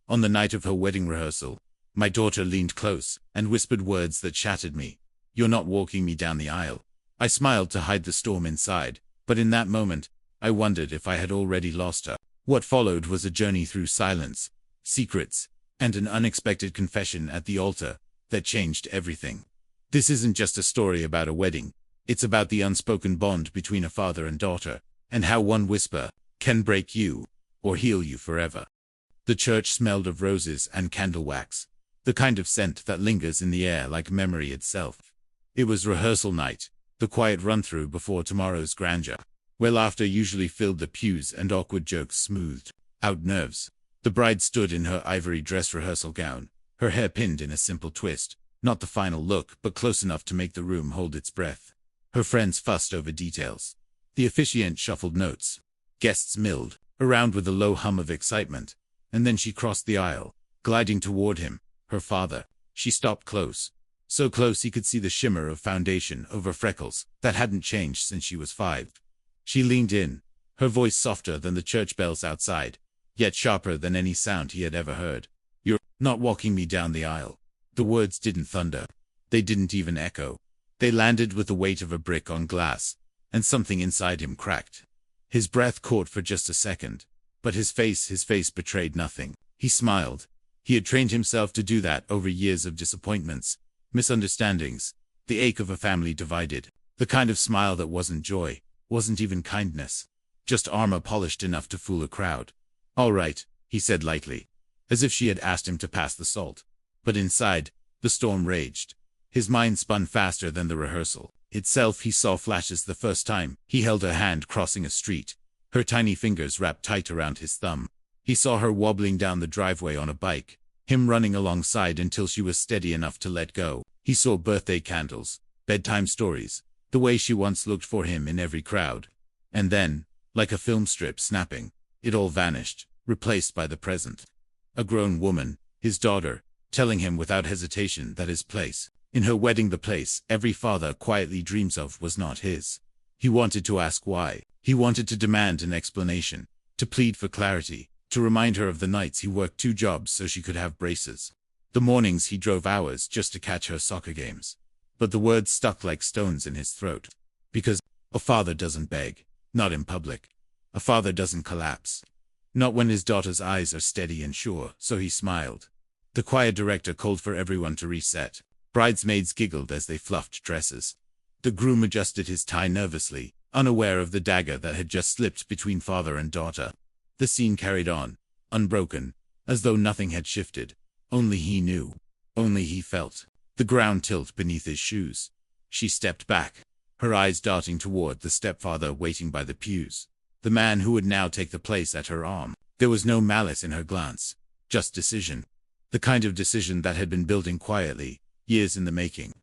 On the night of her wedding rehearsal, my daughter leaned close and whispered words that shattered me. "You're not walking me down the aisle." I smiled to hide the storm inside, but in that moment, I wondered if I had already lost her. What followed was a journey through silence, secrets, and an unexpected confession at the altar that changed everything. This isn't just a story about a wedding. It's about the unspoken bond between a father and daughter, and how one whisper can break you or heal you forever. The church smelled of roses and candle wax, the kind of scent that lingers in the air like memory itself. It was rehearsal night, the quiet run-through before tomorrow's grandeur, where laughter usually filled the pews and awkward jokes smoothed out nerves. The bride stood in her ivory dress rehearsal gown, her hair pinned in a simple twist, not the final look, but close enough to make the room hold its breath. Her friends fussed over details. The officiant shuffled notes. Guests milled around with a low hum of excitement, and then she crossed the aisle, gliding toward him, her father. She stopped close, so close he could see the shimmer of foundation over freckles that hadn't changed since she was 5. She leaned in, her voice softer than the church bells outside, yet sharper than any sound he had ever heard. "You're not walking me down the aisle." The words didn't thunder. They didn't even echo. They landed with the weight of a brick on glass, and something inside him cracked. His breath caught for just a second, but his face betrayed nothing. He smiled. He had trained himself to do that over years of disappointments, misunderstandings, the ache of a family divided. The kind of smile that wasn't joy, wasn't even kindness, just armor polished enough to fool a crowd. "All right," he said lightly, as if she had asked him to pass the salt. But inside, the storm raged. His mind spun faster than the rehearsal itself. He saw flashes the first time he held her hand crossing a street, her tiny fingers wrapped tight around his thumb. He saw her wobbling down the driveway on a bike, him running alongside until she was steady enough to let go. He saw birthday candles, bedtime stories, the way she once looked for him in every crowd. And then, like a film strip snapping, it all vanished, replaced by the present. A grown woman, his daughter, telling him without hesitation that his place in her wedding, the place every father quietly dreams of, was not his. He wanted to ask why. He wanted to demand an explanation, to plead for clarity, to remind her of the nights he worked 2 jobs so she could have braces, the mornings he drove hours just to catch her soccer games. But the words stuck like stones in his throat. Because a father doesn't beg, not in public. A father doesn't collapse, not when his daughter's eyes are steady and sure. So he smiled. The choir director called for everyone to reset. Bridesmaids giggled as they fluffed dresses. The groom adjusted his tie nervously, unaware of the dagger that had just slipped between father and daughter. The scene carried on, unbroken, as though nothing had shifted. Only he knew. Only he felt the ground tilt beneath his shoes. She stepped back, her eyes darting toward the stepfather waiting by the pews, the man who would now take the place at her arm. There was no malice in her glance, just decision. The kind of decision that had been building quietly, years in the making.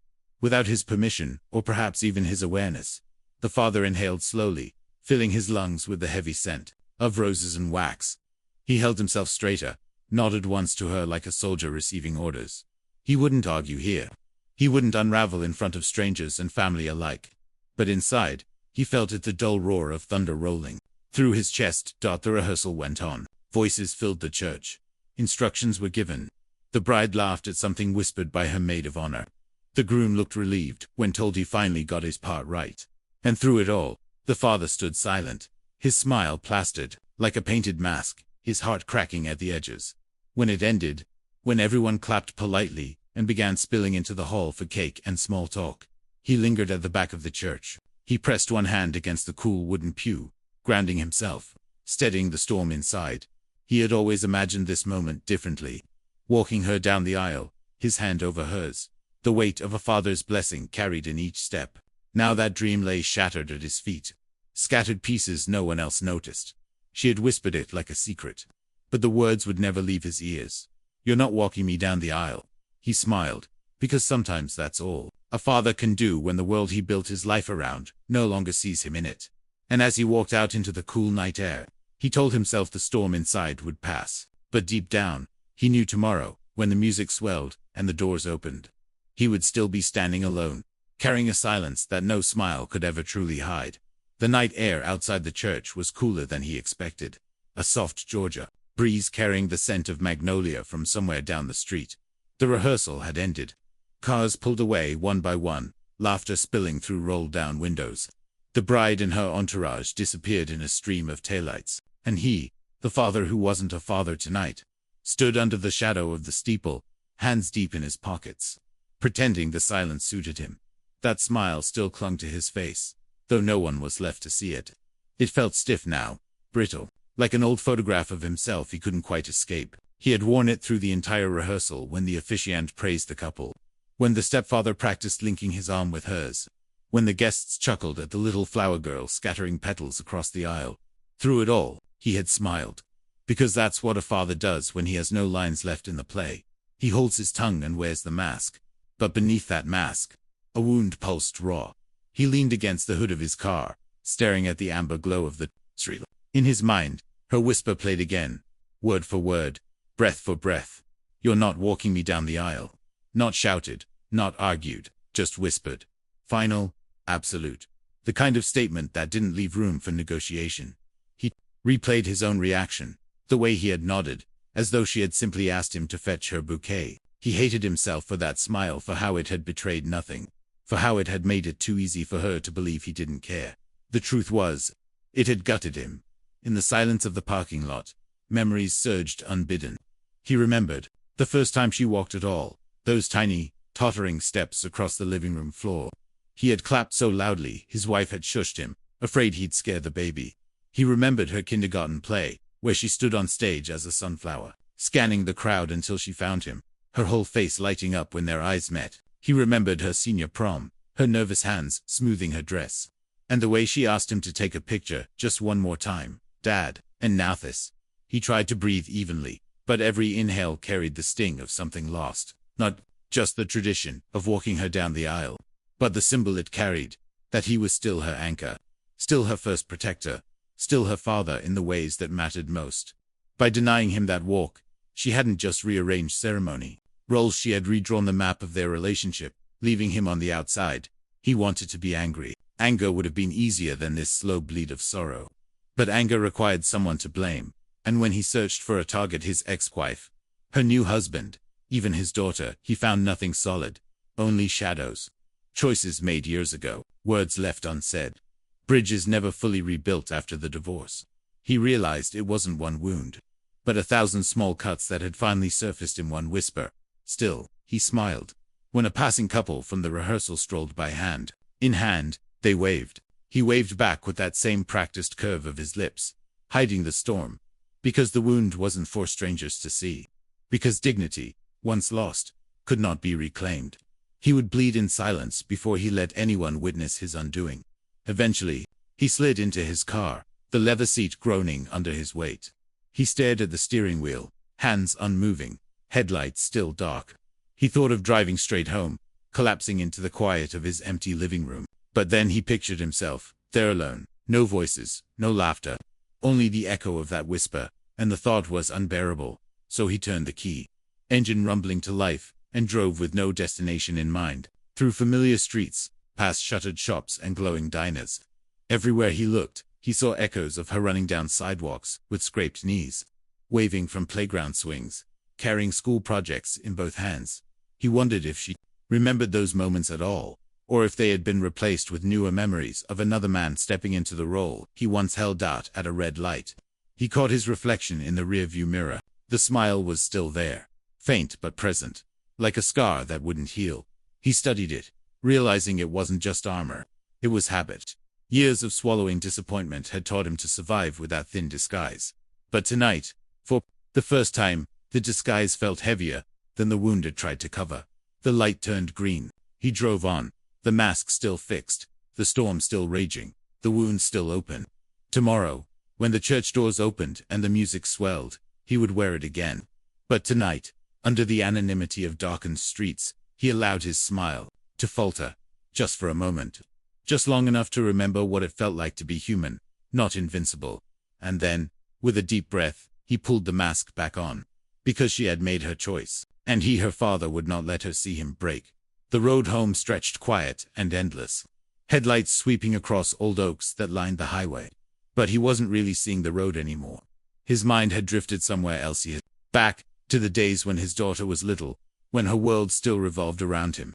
Without his permission, or perhaps even his awareness, the father inhaled slowly, filling his lungs with the heavy scent of roses and wax. He held himself straighter, nodded once to her like a soldier receiving orders. He wouldn't argue here. He wouldn't unravel in front of strangers and family alike. But inside, he felt it, the dull roar of thunder rolling through his chest. The rehearsal went on. Voices filled the church. Instructions were given. The bride laughed at something whispered by her maid of honor. The groom looked relieved when told he finally got his part right. And through it all, the father stood silent, his smile plastered like a painted mask, his heart cracking at the edges. When it ended, when everyone clapped politely and began spilling into the hall for cake and small talk, he lingered at the back of the church. He pressed one hand against the cool wooden pew, grounding himself, steadying the storm inside. He had always imagined this moment differently. Walking her down the aisle, his hand over hers, the weight of a father's blessing carried in each step. Now that dream lay shattered at his feet, scattered pieces no one else noticed. She had whispered it like a secret, but the words would never leave his ears. "You're not walking me down the aisle." He smiled, because sometimes that's all a father can do when the world he built his life around no longer sees him in it. And as he walked out into the cool night air, he told himself the storm inside would pass. But deep down, he knew tomorrow, when the music swelled and the doors opened, he would still be standing alone, carrying a silence that no smile could ever truly hide. The night air outside the church was cooler than he expected. A soft Georgia breeze carrying the scent of magnolia from somewhere down the street. The rehearsal had ended. Cars pulled away one by one, laughter spilling through rolled-down windows. The bride and her entourage disappeared in a stream of taillights, and he, the father who wasn't a father tonight, stood under the shadow of the steeple, hands deep in his pockets, pretending the silence suited him. That smile still clung to his face, though no one was left to see it. It felt stiff now, brittle, like an old photograph of himself he couldn't quite escape. He had worn it through the entire rehearsal when the officiant praised the couple, when the stepfather practiced linking his arm with hers, when the guests chuckled at the little flower girl scattering petals across the aisle. Through it all, he had smiled. Because that's what a father does when he has no lines left in the play. He holds his tongue and wears the mask. But beneath that mask, a wound pulsed raw. He leaned against the hood of his car, staring at the amber glow of the street. In his mind, her whisper played again, word for word, breath for breath. "You're not walking me down the aisle." Not shouted, not argued, just whispered. Final, absolute. The kind of statement that didn't leave room for negotiation. He replayed his own reaction, the way he had nodded, as though she had simply asked him to fetch her bouquet. He hated himself for that smile, for how it had betrayed nothing, for how it had made it too easy for her to believe he didn't care. The truth was, it had gutted him. In the silence of the parking lot, memories surged unbidden. He remembered, the first time she walked at all, those tiny, tottering steps across the living room floor. He had clapped so loudly, his wife had shushed him, afraid he'd scare the baby. He remembered her kindergarten play, where she stood on stage as a sunflower, scanning the crowd until she found him, her whole face lighting up when their eyes met. He remembered her senior prom, her nervous hands smoothing her dress, and the way she asked him to take a picture just one more time. Dad, and now this. He tried to breathe evenly, but every inhale carried the sting of something lost. Not just the tradition of walking her down the aisle, but the symbol it carried, that he was still her anchor, still her first protector, still her father in the ways that mattered most. By denying him that walk, she hadn't just rearranged ceremony, roles, she had redrawn the map of their relationship, leaving him on the outside. He wanted to be angry. Anger would have been easier than this slow bleed of sorrow. But anger required someone to blame, and when he searched for a target, his ex-wife, her new husband, even his daughter, he found nothing solid, only shadows. Choices made years ago, words left unsaid, bridges never fully rebuilt after the divorce. He realized it wasn't one wound, but 1,000 small cuts that had finally surfaced in one whisper. Still, he smiled. When a passing couple from the rehearsal strolled by hand in hand, they waved. He waved back with that same practiced curve of his lips, hiding the storm. Because the wound wasn't for strangers to see. Because dignity, once lost, could not be reclaimed. He would bleed in silence before he let anyone witness his undoing. Eventually, he slid into his car, the leather seat groaning under his weight. He stared at the steering wheel, hands unmoving, headlights still dark. He thought of driving straight home, collapsing into the quiet of his empty living room. But then he pictured himself, there alone, no voices, no laughter, only the echo of that whisper, and the thought was unbearable. So he turned the key, engine rumbling to life, and drove with no destination in mind, through familiar streets, past shuttered shops and glowing diners. Everywhere he looked, he saw echoes of her running down sidewalks, with scraped knees, waving from playground swings, carrying school projects in both hands. He wondered if she remembered those moments at all, or if they had been replaced with newer memories of another man stepping into the role he once held out at a red light. He caught his reflection in the rearview mirror. The smile was still there, faint but present, like a scar that wouldn't heal. He studied it, realizing it wasn't just armor. It was habit. Years of swallowing disappointment had taught him to survive with that thin disguise. But tonight, for the first time, the disguise felt heavier than the wound it tried to cover. The light turned green. He drove on. The mask still fixed, the storm still raging, the wound still open. Tomorrow, when the church doors opened and the music swelled, he would wear it again. But tonight, under the anonymity of darkened streets, he allowed his smile to falter, just for a moment. Just long enough to remember what it felt like to be human, not invincible. And then, with a deep breath, he pulled the mask back on. Because she had made her choice, and he, her father, would not let her see him break. The road home stretched quiet and endless, headlights sweeping across old oaks that lined the highway. But he wasn't really seeing the road anymore. His mind had drifted somewhere else. Back to the days when his daughter was little, when her world still revolved around him.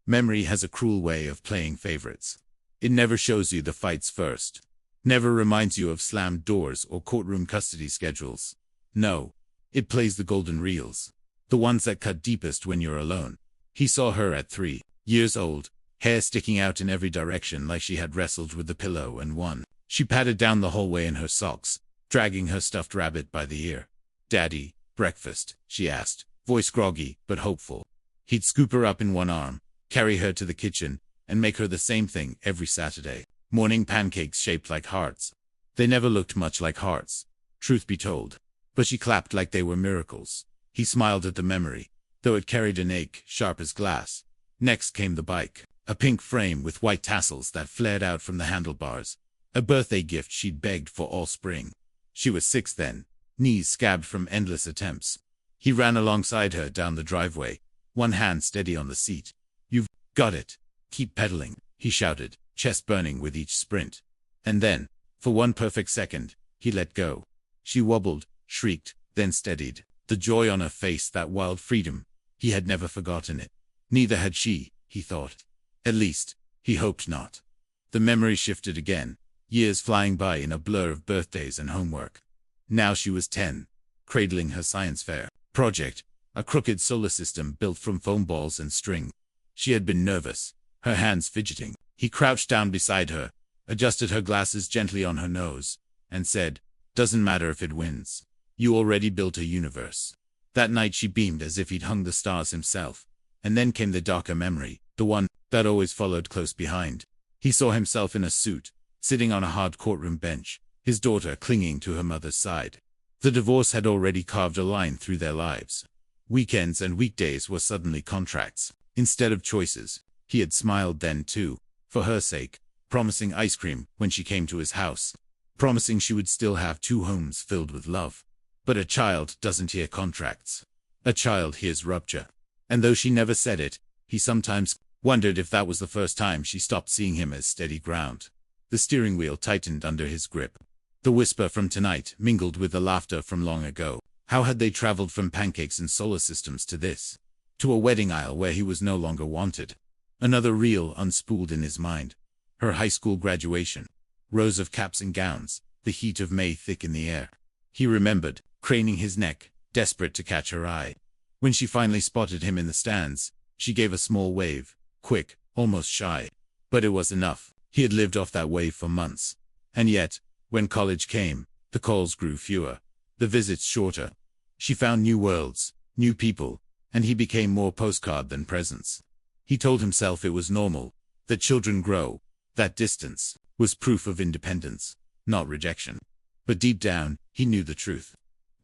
Memory has a cruel way of playing favorites. It never shows you the fights first. Never reminds you of slammed doors or courtroom custody schedules. No, it plays the golden reels. The ones that cut deepest when you're alone. He saw her at 3 years old, hair sticking out in every direction like she had wrestled with the pillow and won. She pattered down the hallway in her socks, dragging her stuffed rabbit by the ear. "Daddy, breakfast?" she asked, voice groggy but hopeful. He'd scoop her up in one arm, carry her to the kitchen, and make her the same thing every Saturday. Morning pancakes shaped like hearts. They never looked much like hearts, truth be told, but she clapped like they were miracles. He smiled at the memory, though it carried an ache sharp as glass. Next came the bike, a pink frame with white tassels that flared out from the handlebars, a birthday gift she'd begged for all spring. She was 6 then, knees scabbed from endless attempts. He ran alongside her down the driveway, one hand steady on the seat. "You've got it. Keep pedaling," he shouted, chest burning with each sprint. And then, for one perfect second, he let go. She wobbled, shrieked, then steadied. The joy on her face, that wild freedom. He had never forgotten it. Neither had she, he thought. At least, he hoped not. The memory shifted again, years flying by in a blur of birthdays and homework. Now she was 10, cradling her science fair project, a crooked solar system built from foam balls and string. She had been nervous, her hands fidgeting. He crouched down beside her, adjusted her glasses gently on her nose, and said, "Doesn't matter if it wins. You already built a universe." That night she beamed as if he'd hung the stars himself. And then came the darker memory, the one that always followed close behind. He saw himself in a suit, sitting on a hard courtroom bench, his daughter clinging to her mother's side. The divorce had already carved a line through their lives. Weekends and weekdays were suddenly contracts, instead of choices. He had smiled then too, for her sake, promising ice cream when she came to his house, promising she would still have 2 homes filled with love. But a child doesn't hear contracts. A child hears rupture. And though she never said it, he sometimes wondered if that was the first time she stopped seeing him as steady ground. The steering wheel tightened under his grip. The whisper from tonight mingled with the laughter from long ago. How had they traveled from pancakes and solar systems to this? To a wedding aisle where he was no longer wanted. Another reel unspooled in his mind. Her high school graduation. Rows of caps and gowns, the heat of May thick in the air. He remembered, craning his neck, desperate to catch her eye. When she finally spotted him in the stands, she gave a small wave, quick, almost shy. But it was enough. He had lived off that wave for months. And yet, when college came, the calls grew fewer, the visits shorter. She found new worlds, new people, and he became more postcard than presence. He told himself it was normal, that children grow, that distance was proof of independence, not rejection. But deep down, he knew the truth.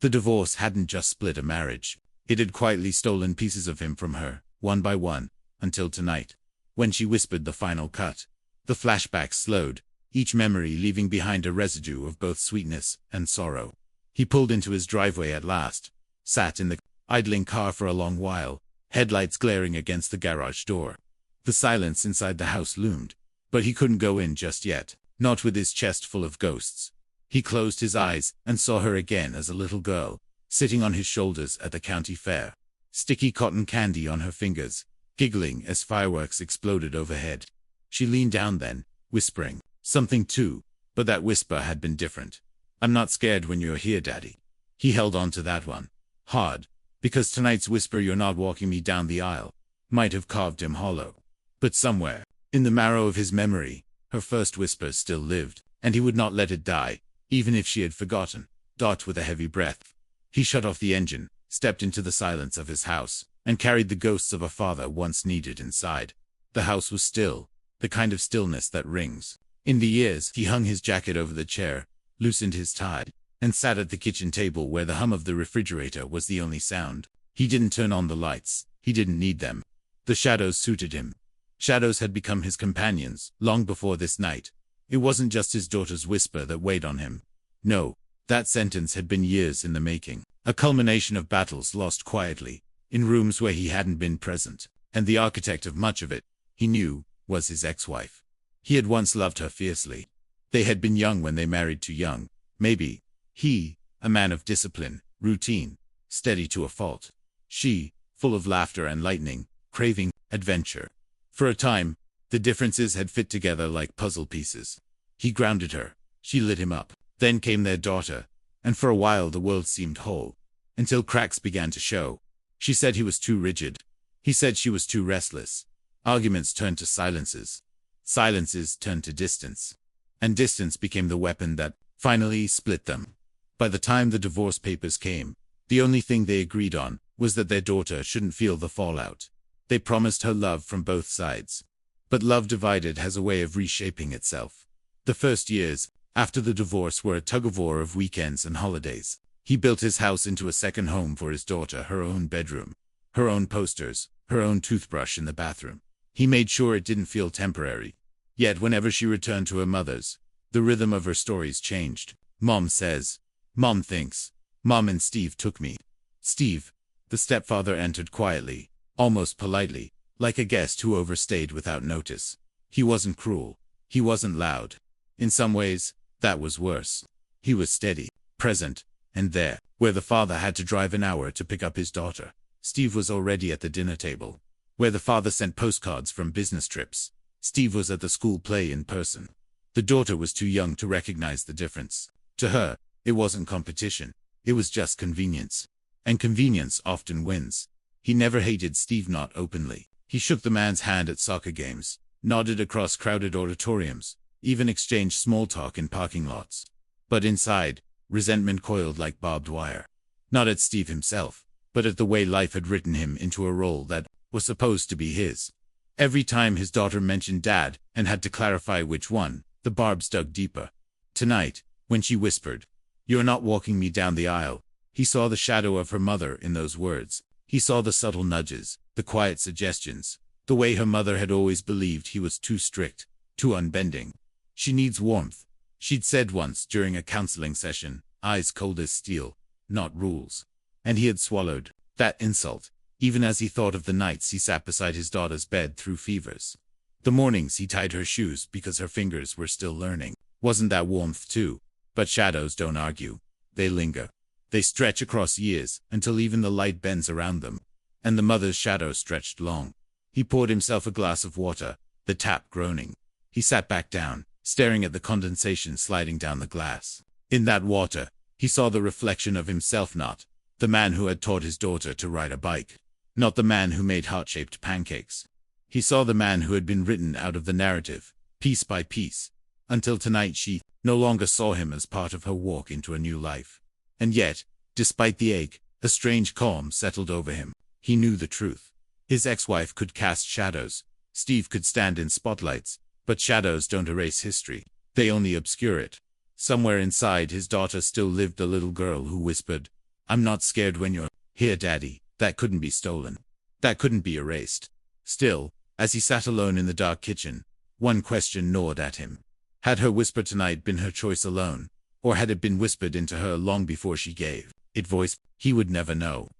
The divorce hadn't just split a marriage. It had quietly stolen pieces of him from her, one by one, until tonight. When she whispered the final cut, the flashbacks slowed, each memory leaving behind a residue of both sweetness and sorrow. He pulled into his driveway at last, sat in the idling car for a long while, headlights glaring against the garage door. The silence inside the house loomed, but he couldn't go in just yet, not with his chest full of ghosts. He closed his eyes and saw her again as a little girl, sitting on his shoulders at the county fair, sticky cotton candy on her fingers, giggling as fireworks exploded overhead. She leaned down then, whispering something too, but that whisper had been different. "I'm not scared when you're here, Daddy." He held on to that one, hard, because tonight's whisper, "You're not walking me down the aisle," might have carved him hollow. But somewhere, in the marrow of his memory, her first whisper still lived, and he would not let it die, even if she had forgotten. With a heavy breath, he shut off the engine, stepped into the silence of his house, and carried the ghosts of a father once needed inside. The house was still, the kind of stillness that rings. In the years, he hung his jacket over the chair, loosened his tie, and sat at the kitchen table where the hum of the refrigerator was the only sound. He didn't turn on the lights. He didn't need them. The shadows suited him. Shadows had become his companions, long before this night. It wasn't just his daughter's whisper that weighed on him. No, that sentence had been years in the making. A culmination of battles lost quietly, in rooms where he hadn't been present. And the architect of much of it, he knew, was his ex-wife. He had once loved her fiercely. They had been young when they married, too young. Maybe he, a man of discipline, routine, steady to a fault. She, full of laughter and lightning, craving adventure. For a time, the differences had fit together like puzzle pieces. He grounded her. She lit him up. Then came their daughter, and for a while the world seemed whole, until cracks began to show. She said he was too rigid. He said she was too restless. Arguments turned to silences. Silences turned to distance. And distance became the weapon that finally split them. By the time the divorce papers came, the only thing they agreed on was that their daughter shouldn't feel the fallout. They promised her love from both sides. But love divided has a way of reshaping itself. The first years after the divorce were a tug-of-war of weekends and holidays. He built his house into a second home for his daughter, her own bedroom, her own posters, her own toothbrush in the bathroom. He made sure it didn't feel temporary. Yet whenever she returned to her mother's, the rhythm of her stories changed. Mom says. Mom thinks. Mom and Steve took me. Steve, the stepfather, entered quietly, almost politely, like a guest who overstayed without notice. He wasn't cruel. He wasn't loud. In some ways, that was worse. He was steady, present, and there, where the father had to drive an hour to pick up his daughter, Steve was already at the dinner table. Where the father sent postcards from business trips, Steve was at the school play in person. The daughter was too young to recognize the difference. To her, it wasn't competition. It was just convenience. And convenience often wins. He never hated Steve, not openly. He shook the man's hand at soccer games, nodded across crowded auditoriums, even exchanged small talk in parking lots. But inside, resentment coiled like barbed wire. Not at Steve himself, but at the way life had written him into a role that was supposed to be his. Every time his daughter mentioned Dad and had to clarify which one, the barbs dug deeper. Tonight, when she whispered, "You're not walking me down the aisle," he saw the shadow of her mother in those words. He saw the subtle nudges, the quiet suggestions, the way her mother had always believed he was too strict, too unbending. "She needs warmth," she'd said once during a counseling session, eyes cold as steel, not rules. And he had swallowed that insult, even as he thought of the nights he sat beside his daughter's bed through fevers. The mornings he tied her shoes because her fingers were still learning. Wasn't that warmth too? But shadows don't argue. They linger. They stretch across years until even the light bends around them. And the mother's shadow stretched long. He poured himself a glass of water, the tap groaning. He sat back down, staring at the condensation sliding down the glass. In that water, he saw the reflection of himself, not the man who had taught his daughter to ride a bike, not the man who made heart-shaped pancakes. He saw the man who had been written out of the narrative, piece by piece, until tonight she no longer saw him as part of her walk into a new life. And yet, despite the ache, a strange calm settled over him. He knew the truth. His ex-wife could cast shadows. Steve could stand in spotlights, but shadows don't erase history. They only obscure it. Somewhere inside his daughter still lived a little girl who whispered, "I'm not scared when you're here, Daddy." That couldn't be stolen. That couldn't be erased. Still, as he sat alone in the dark kitchen, one question gnawed at him. Had her whisper tonight been her choice alone, or had it been whispered into her long before she gave it voice? He would never know.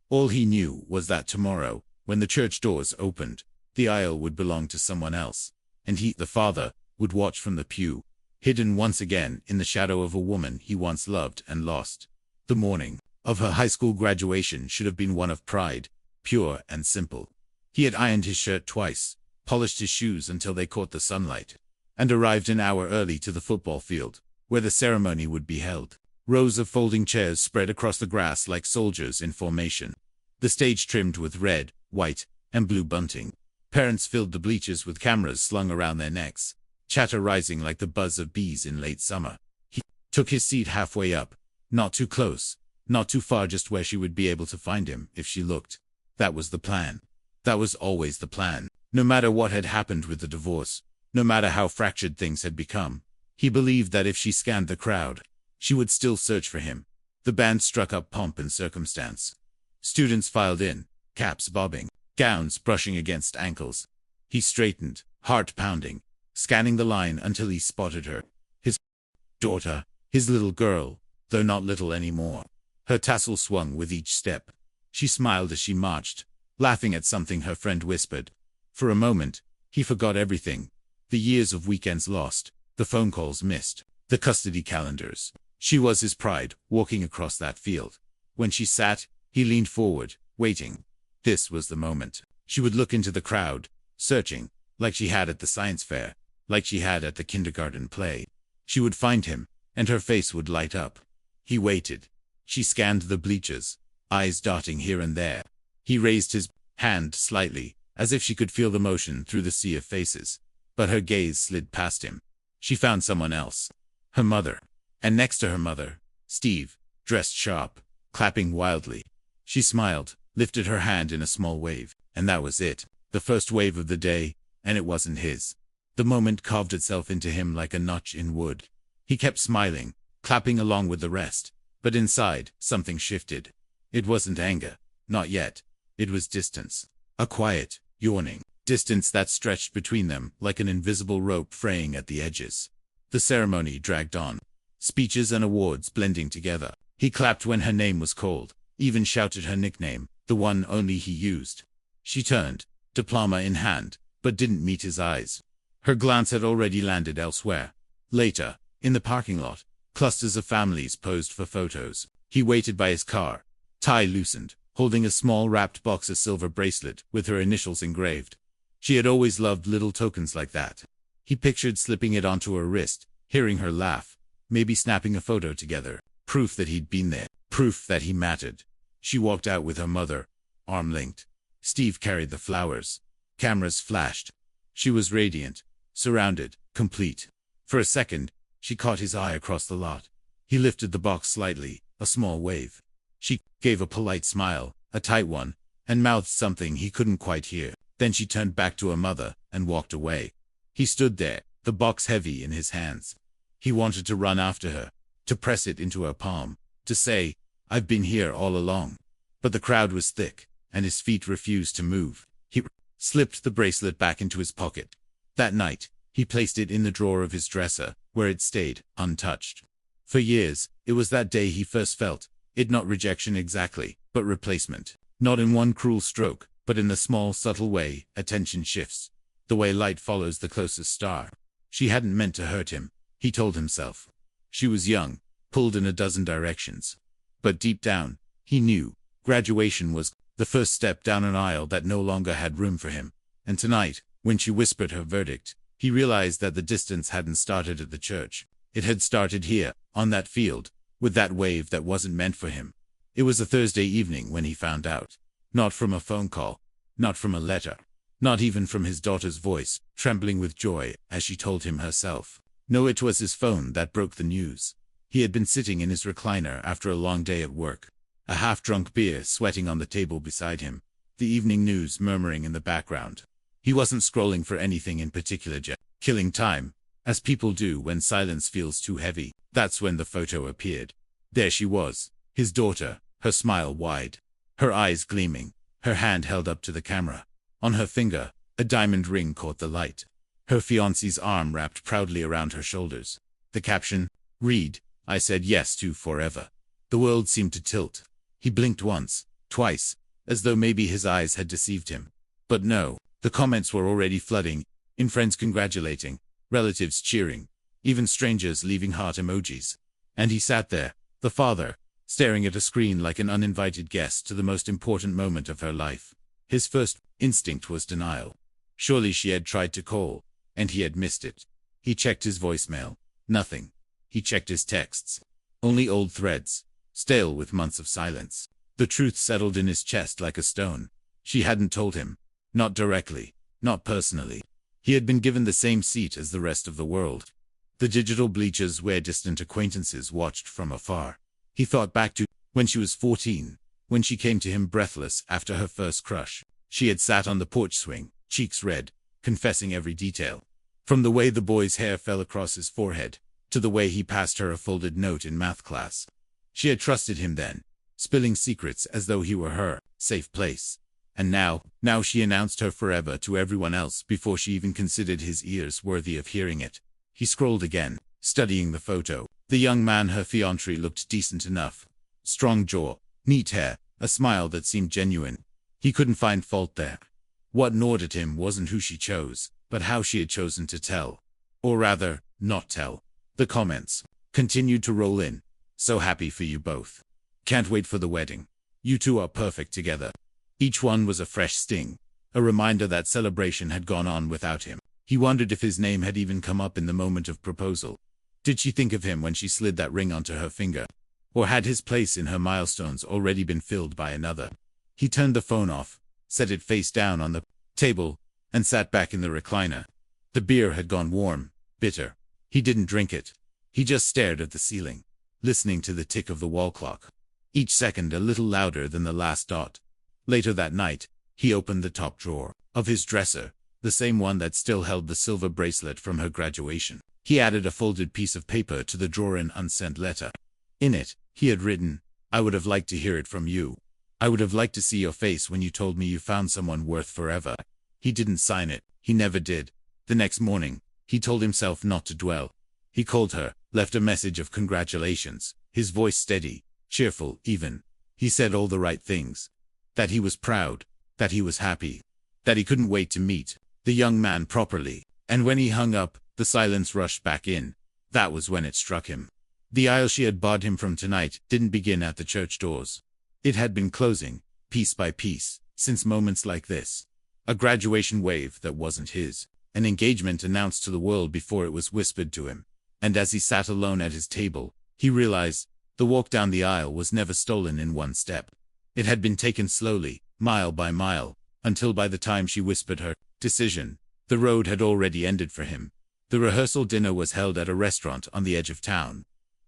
All he knew was that tomorrow, when the church doors opened, the aisle would belong to someone else, and he, the father, would watch from the pew, hidden once again in the shadow of a woman he once loved and lost. The morning of her high school graduation should have been one of pride, pure and simple. He had ironed his shirt twice, polished his shoes until they caught the sunlight, and arrived an hour early to the football field, where the ceremony would be held. Rows of folding chairs spread across the grass like soldiers in formation. The stage trimmed with red, white, and blue bunting. Parents filled the bleachers with cameras slung around their necks, chatter rising like the buzz of bees in late summer. He took his seat halfway up, not too close, not too far, just where she would be able to find him if she looked. That was the plan. That was always the plan. No matter what had happened with the divorce, no matter how fractured things had become, he believed that if she scanned the crowd, she would still search for him. The band struck up pomp and circumstance. Students filed in, caps bobbing, gowns brushing against ankles. He straightened, heart pounding, scanning the line until he spotted her. His daughter, his little girl, though not little anymore. Her tassel swung with each step. She smiled as she marched, laughing at something her friend whispered. For a moment, he forgot everything. The years of weekends lost, the phone calls missed, the custody calendars. She was his pride, walking across that field. When she sat, he leaned forward, waiting. This was the moment. She would look into the crowd, searching, like she had at the science fair, like she had at the kindergarten play. She would find him, and her face would light up. He waited. She scanned the bleachers, eyes darting here and there. He raised his hand slightly, as if she could feel the motion through the sea of faces. But her gaze slid past him. She found someone else. Her mother. And next to her mother, Steve, dressed sharp, clapping wildly. She smiled, lifted her hand in a small wave, and that was it. The first wave of the day, and it wasn't his. The moment carved itself into him like a notch in wood. He kept smiling, clapping along with the rest, but inside, something shifted. It wasn't anger, not yet. It was distance. A quiet, yawning distance that stretched between them like an invisible rope fraying at the edges. The ceremony dragged on. Speeches and awards blending together. He clapped when her name was called, even shouted her nickname, the one only he used. She turned, diploma in hand, but didn't meet his eyes. Her glance had already landed elsewhere. Later, in the parking lot, clusters of families posed for photos. He waited by his car, tie loosened, holding a small wrapped box of silver bracelet with her initials engraved. She had always loved little tokens like that. He pictured slipping it onto her wrist, hearing her laugh, maybe snapping a photo together. Proof that he'd been there. Proof that he mattered. She walked out with her mother, arm linked. Steve carried the flowers. Cameras flashed. She was radiant, surrounded, complete. For a second, she caught his eye across the lot. He lifted the box slightly, a small wave. She gave a polite smile, a tight one, and mouthed something he couldn't quite hear. Then she turned back to her mother and walked away. He stood there, the box heavy in his hands. He wanted to run after her, to press it into her palm, to say, "I've been here all along." But the crowd was thick, and his feet refused to move. He slipped the bracelet back into his pocket. That night, he placed it in the drawer of his dresser, where it stayed, untouched. For years, it was that day he first felt it, not rejection exactly, but replacement. Not in one cruel stroke, but in the small, subtle way attention shifts. The way light follows the closest star. She hadn't meant to hurt him, he told himself. She was young, pulled in a dozen directions. But deep down, he knew, graduation was the first step down an aisle that no longer had room for him. And tonight, when she whispered her verdict, he realized that the distance hadn't started at the church. It had started here, on that field, with that wave that wasn't meant for him. It was a Thursday evening when he found out. Not from a phone call, not from a letter, not even from his daughter's voice, trembling with joy as she told him herself. No, it was his phone that broke the news. He had been sitting in his recliner after a long day at work, a half-drunk beer sweating on the table beside him, the evening news murmuring in the background. He wasn't scrolling for anything in particular, just killing time, as people do when silence feels too heavy. That's when the photo appeared. There she was, his daughter, her smile wide, her eyes gleaming, her hand held up to the camera. On her finger, a diamond ring caught the light. Her fiancé's arm wrapped proudly around her shoulders. The caption, "Read, I said yes to forever." The world seemed to tilt. He blinked once, twice, as though maybe his eyes had deceived him. But no, the comments were already flooding, in friends congratulating, relatives cheering, even strangers leaving heart emojis. And he sat there, the father, staring at a screen like an uninvited guest to the most important moment of her life. His first instinct was denial. Surely she had tried to call, and he had missed it. He checked his voicemail. Nothing. He checked his texts. Only old threads, stale with months of silence. The truth settled in his chest like a stone. She hadn't told him. Not directly. Not personally. He had been given the same seat as the rest of the world. The digital bleachers where distant acquaintances watched from afar. He thought back to when she was 14, when she came to him breathless after her first crush. She had sat on the porch swing, cheeks red, confessing every detail. From the way the boy's hair fell across his forehead, to the way he passed her a folded note in math class. She had trusted him then, spilling secrets as though he were her safe place. And now she announced her forever to everyone else before she even considered his ears worthy of hearing it. He scrolled again, studying the photo. The young man her fiancé looked decent enough. Strong jaw, neat hair, a smile that seemed genuine. He couldn't find fault there. What gnawed at him wasn't who she chose, but how she had chosen to tell. Or rather, not tell. The comments continued to roll in, So happy for you both. Can't wait for the wedding. You two are perfect together. Each one was a fresh sting, a reminder that celebration had gone on without him. He wondered if his name had even come up in the moment of proposal. Did she think of him when she slid that ring onto her finger? Or had his place in her milestones already been filled by another? He turned the phone off, set it face down on the table, and sat back in the recliner. The beer had gone warm, bitter. He didn't drink it. He just stared at the ceiling, listening to the tick of the wall clock, each second a little louder than the last dot. Later that night, he opened the top drawer of his dresser, the same one that still held the silver bracelet from her graduation. He added a folded piece of paper to the drawer, an unsent letter. In it, he had written, "I would have liked to hear it from you. I would have liked to see your face when you told me you found someone worth forever." He didn't sign it. He never did. The next morning, he told himself not to dwell. He called her, left a message of congratulations, his voice steady, cheerful even. He said all the right things. That he was proud, that he was happy, that he couldn't wait to meet the young man properly. And when he hung up, the silence rushed back in. That was when it struck him. The aisle she had barred him from tonight didn't begin at the church doors. It had been closing, piece by piece, since moments like this. A graduation wave that wasn't his. An engagement announced to the world before it was whispered to him. And as he sat alone at his table, he realized the walk down the aisle was never stolen in one step. It had been taken slowly, mile by mile, until by the time she whispered her decision, the road had already ended for him. The rehearsal dinner was held at a restaurant on the edge of town.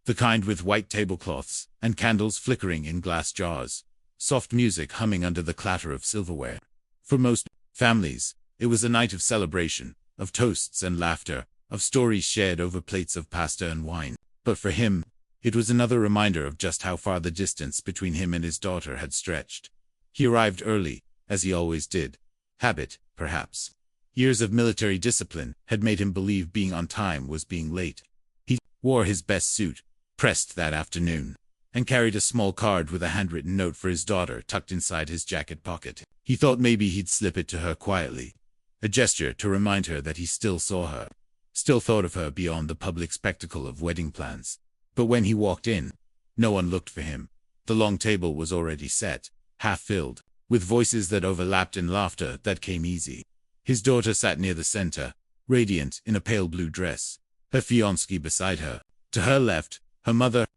The kind with white tablecloths and candles flickering in glass jars, soft music humming under the clatter of silverware. For most families, it was a night of celebration, of toasts and laughter, of stories shared over plates of pasta and wine. But for him, it was another reminder of just how far the distance between him and his daughter had stretched. He arrived early, as he always did. Habit, perhaps. Years of military discipline had made him believe being on time was being late. He wore his best suit, pressed that afternoon, and carried a small card with a handwritten note for his daughter tucked inside his jacket pocket. He thought maybe he'd slip it to her quietly, a gesture to remind her that he still saw her, still thought of her beyond the public spectacle of wedding plans. But when he walked in, no one looked for him. The long table was already set, half-filled, with voices that overlapped and laughter that came easy. His daughter sat near the center, radiant in a pale blue dress, her fiancé beside her. To her left, her mother,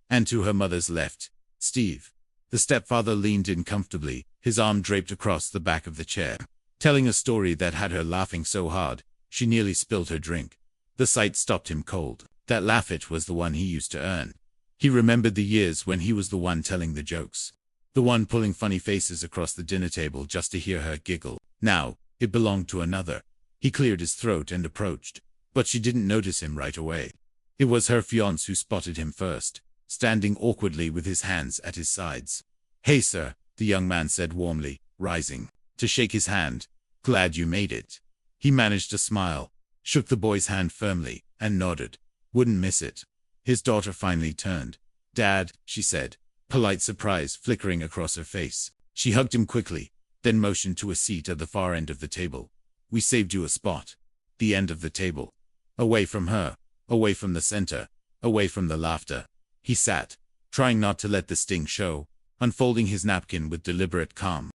and to her mother's left, Steve. The stepfather leaned in comfortably, his arm draped across the back of the chair, telling a story that had her laughing so hard, she nearly spilled her drink. The sight stopped him cold. That laugh, it was the one he used to earn. He remembered the years when he was the one telling the jokes, the one pulling funny faces across the dinner table just to hear her giggle. Now, it belonged to another. He cleared his throat and approached, but she didn't notice him right away. It was her fiancé who spotted him first, standing awkwardly with his hands at his sides. "Hey, sir," the young man said warmly, rising to shake his hand. "Glad you made it." He managed a smile, shook the boy's hand firmly, and nodded. "Wouldn't miss it." His daughter finally turned. "Dad," she said, polite surprise flickering across her face. She hugged him quickly, then motioned to a seat at the far end of the table. "We saved you a spot." The end of the table. Away from her, away from the center, away from the laughter. He sat, trying not to let the sting show, unfolding his napkin with deliberate calm.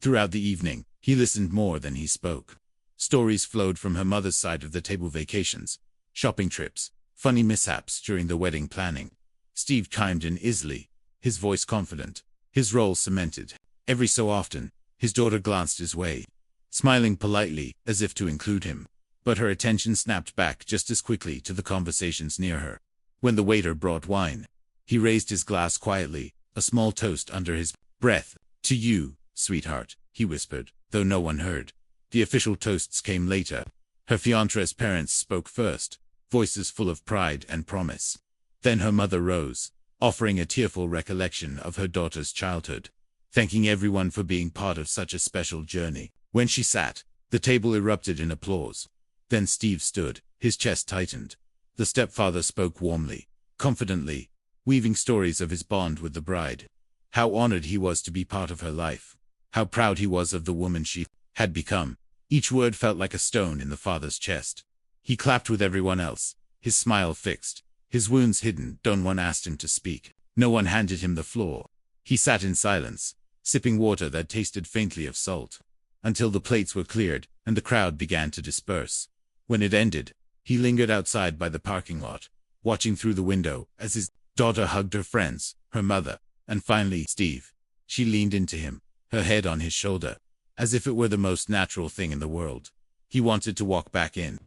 Throughout the evening, he listened more than he spoke. Stories flowed from her mother's side of the table: vacations, shopping trips, funny mishaps during the wedding planning. Steve chimed in easily, his voice confident, his role cemented. Every so often, his daughter glanced his way, smiling politely as if to include him, but her attention snapped back just as quickly to the conversations near her. When the waiter brought wine, he raised his glass quietly, a small toast under his breath. "To you, sweetheart," he whispered, though no one heard. The official toasts came later. Her fiancé's parents spoke first, voices full of pride and promise. Then her mother rose, offering a tearful recollection of her daughter's childhood, thanking everyone for being part of such a special journey. When she sat, the table erupted in applause. Then Steve stood, his chest tightened. The stepfather spoke warmly, confidently, weaving stories of his bond with the bride. How honored he was to be part of her life. How proud he was of the woman she had become. Each word felt like a stone in the father's chest. He clapped with everyone else, his smile fixed, his wounds hidden. No one asked him to speak. No one handed him the floor. He sat in silence, sipping water that tasted faintly of salt, until the plates were cleared and the crowd began to disperse. When it ended, he lingered outside by the parking lot, watching through the window as his daughter hugged her friends, her mother, and finally Steve. She leaned into him, her head on his shoulder, as if it were the most natural thing in the world. He wanted to walk back in,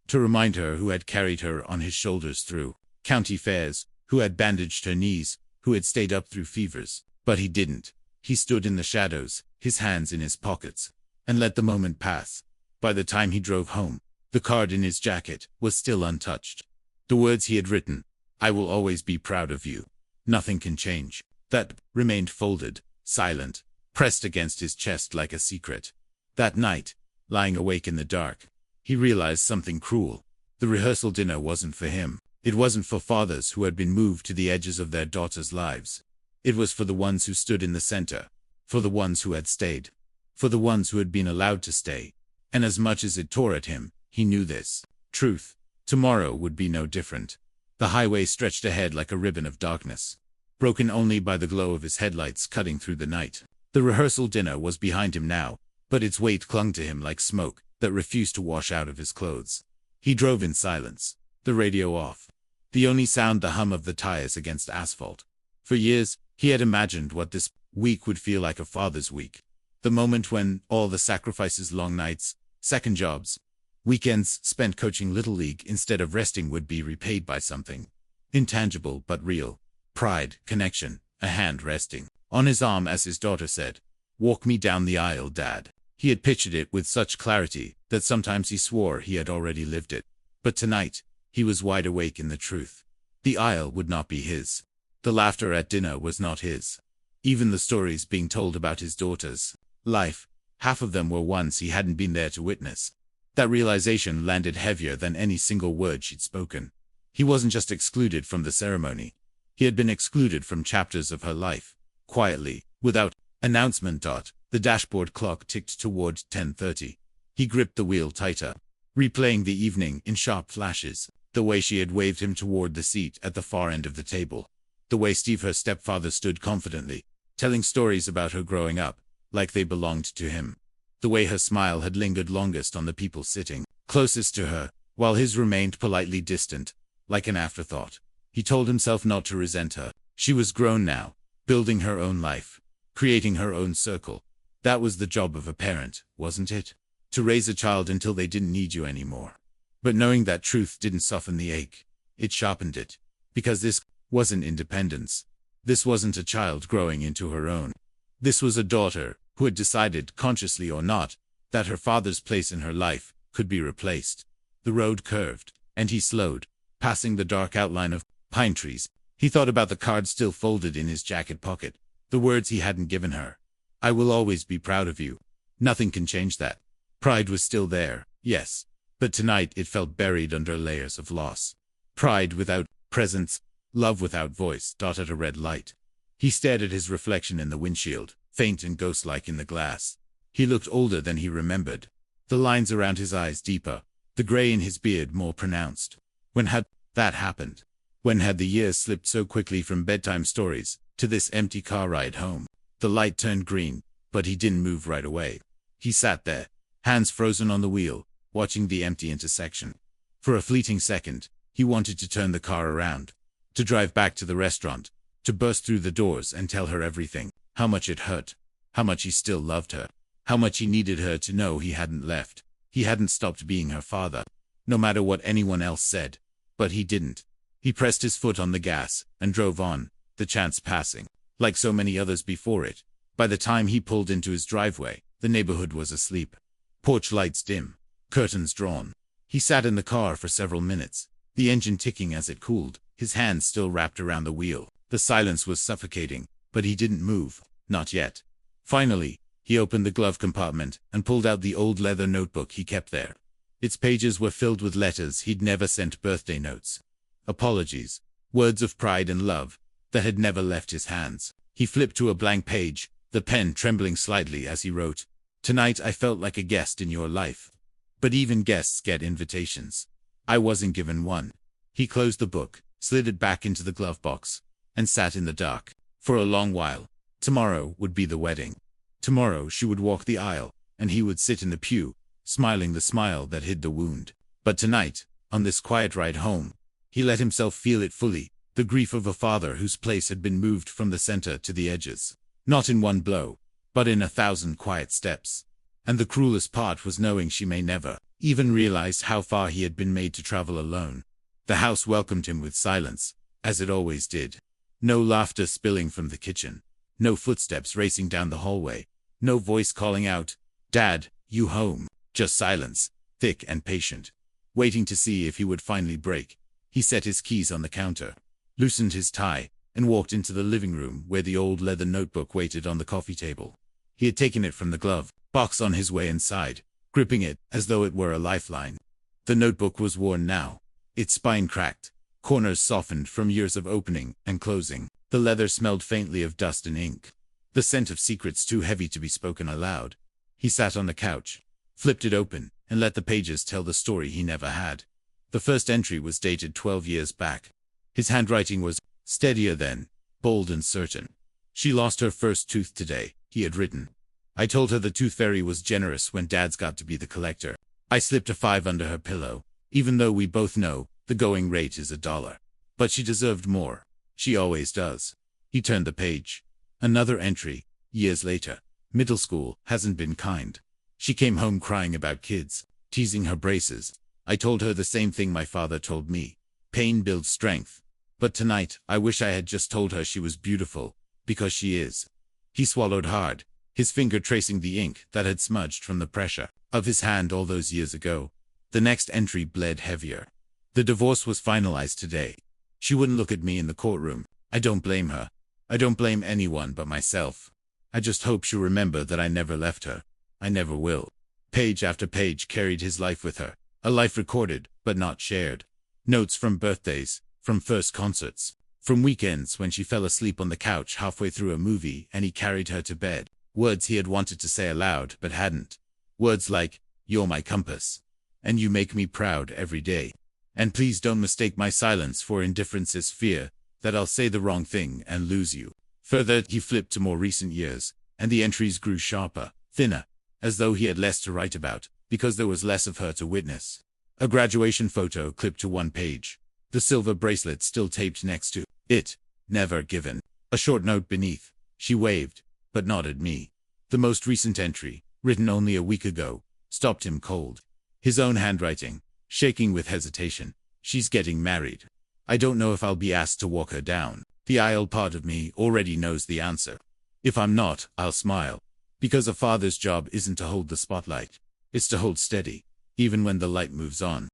to remind her who had carried her on his shoulders through county fairs, who had bandaged her knees, who had stayed up through fevers. But he didn't. He stood in the shadows, his hands in his pockets, and let the moment pass. By the time he drove home, the card in his jacket was still untouched. The words he had written, "I will always be proud of you. Nothing can change," that remained folded, silent, pressed against his chest like a secret. That night, lying awake in the dark, he realized something cruel. The rehearsal dinner wasn't for him. It wasn't for fathers who had been moved to the edges of their daughters' lives. It was for the ones who stood in the center, for the ones who had stayed, for the ones who had been allowed to stay. And as much as it tore at him, he knew this truth. Tomorrow would be no different. The highway stretched ahead like a ribbon of darkness, broken only by the glow of his headlights cutting through the night. The rehearsal dinner was behind him now, but its weight clung to him like smoke that refused to wash out of his clothes. He drove in silence, the radio off, the only sound the hum of the tires against asphalt. For years, he had imagined what this week would feel like, a father's week. The moment when all the sacrifices, long nights, second jobs, weekends spent coaching Little League instead of resting would be repaid by something intangible but real. Pride, connection, a hand resting on his arm as his daughter said, "Walk me down the aisle, Dad." He had pictured it with such clarity that sometimes he swore he had already lived it. But tonight, he was wide awake in the truth. The aisle would not be his. The laughter at dinner was not his. Even the stories being told about his daughter's life, half of them were ones he hadn't been there to witness. That realization landed heavier than any single word she'd spoken. He wasn't just excluded from the ceremony. He had been excluded from chapters of her life. Quietly, without announcement. The dashboard clock ticked toward 10:30. He gripped the wheel tighter, replaying the evening in sharp flashes. The way she had waved him toward the seat at the far end of the table. The way Steve, her stepfather, stood confidently, telling stories about her growing up, like they belonged to him. The way her smile had lingered longest on the people sitting closest to her, while his remained politely distant, like an afterthought. He told himself not to resent her. She was grown now, building her own life, creating her own circle. That was the job of a parent, wasn't it? To raise a child until they didn't need you anymore. But knowing that truth didn't soften the ache. It sharpened it. Because this wasn't independence. This wasn't a child growing into her own. This was a daughter who had decided, consciously or not, that her father's place in her life could be replaced. The road curved, and he slowed, passing the dark outline of pine trees. He thought about the card still folded in his jacket pocket, the words he hadn't given her. "I will always be proud of you." Nothing can change that. Pride was still there, yes, but tonight it felt buried under layers of loss. Pride without presence, love without voice. At a red light, he stared at his reflection in the windshield, faint and ghost-like in the glass. He looked older than he remembered, the lines around his eyes deeper, the gray in his beard more pronounced. When had that happened? When had the years slipped so quickly from bedtime stories to this empty car ride home? The light turned green, but he didn't move right away. He sat there, hands frozen on the wheel, watching the empty intersection. For a fleeting second, he wanted to turn the car around, to drive back to the restaurant, to burst through the doors and tell her everything, how much it hurt, how much he still loved her, how much he needed her to know he hadn't left. He hadn't stopped being her father, no matter what anyone else said. But he didn't. He pressed his foot on the gas and drove on, the chance passing, like so many others before it. By the time he pulled into his driveway, the neighborhood was asleep. Porch lights dim, curtains drawn. He sat in the car for several minutes, the engine ticking as it cooled, his hands still wrapped around the wheel. The silence was suffocating, but he didn't move, not yet. Finally, he opened the glove compartment and pulled out the old leather notebook he kept there. Its pages were filled with letters he'd never sent, birthday notes, apologies, words of pride and love that had never left his hands. He flipped to a blank page, the pen trembling slightly as he wrote, "Tonight I felt like a guest in your life. But even guests get invitations. I wasn't given one." He closed the book, slid it back into the glove box, and sat in the dark. For a long while. Tomorrow would be the wedding. Tomorrow she would walk the aisle, and he would sit in the pew, smiling the smile that hid the wound. But tonight, on this quiet ride home, he let himself feel it fully, the grief of a father whose place had been moved from the center to the edges. Not in one blow, but in 1,000 quiet steps. And the cruelest part was knowing she may never even realize how far he had been made to travel alone. The house welcomed him with silence, as it always did. No laughter spilling from the kitchen. No footsteps racing down the hallway. No voice calling out, "Dad, you home?" Just silence, thick and patient. Waiting to see if he would finally break, he set his keys on the counter, loosened his tie, and walked into the living room where the old leather notebook waited on the coffee table. He had taken it from the glove box on his way inside, gripping it as though it were a lifeline. The notebook was worn now, its spine cracked, corners softened from years of opening and closing. The leather smelled faintly of dust and ink, the scent of secrets too heavy to be spoken aloud. He sat on the couch, flipped it open, and let the pages tell the story he never had. The first entry was dated 12 years back. His handwriting was steadier then, bold and certain. "She lost her first tooth today," he had written. "I told her the tooth fairy was generous when Dad's got to be the collector. I slipped a 5 under her pillow, even though we both know the going rate is $1. But she deserved more. She always does." He turned the page. Another entry, years later. "Middle school hasn't been kind. She came home crying about kids, teasing her braces. I told her the same thing my father told me. Pain builds strength. But tonight, I wish I had just told her she was beautiful, because she is." He swallowed hard, his finger tracing the ink that had smudged from the pressure of his hand all those years ago. The next entry bled heavier. "The divorce was finalized today. She wouldn't look at me in the courtroom. I don't blame her. I don't blame anyone but myself. I just hope she'll remember that I never left her. I never will." Page after page carried his life with her, a life recorded, but not shared. Notes from birthdays, from first concerts, from weekends when she fell asleep on the couch halfway through a movie and he carried her to bed. Words he had wanted to say aloud, but hadn't. Words like, "You're my compass," and "You make me proud every day," and "Please don't mistake my silence for indifference as fear that I'll say the wrong thing and lose you." Further, he flipped to more recent years, and the entries grew sharper, thinner, as though he had less to write about, because there was less of her to witness. A graduation photo clipped to one page, the silver bracelet still taped next to it, "Never given." A short note beneath. She waved, but not at me. The most recent entry, written only a week ago, stopped him cold. His own handwriting, shaking with hesitation. "She's getting married. I don't know if I'll be asked to walk her down. The aisle part of me already knows the answer. If I'm not, I'll smile. Because a father's job isn't to hold the spotlight. It's to hold steady, even when the light moves on."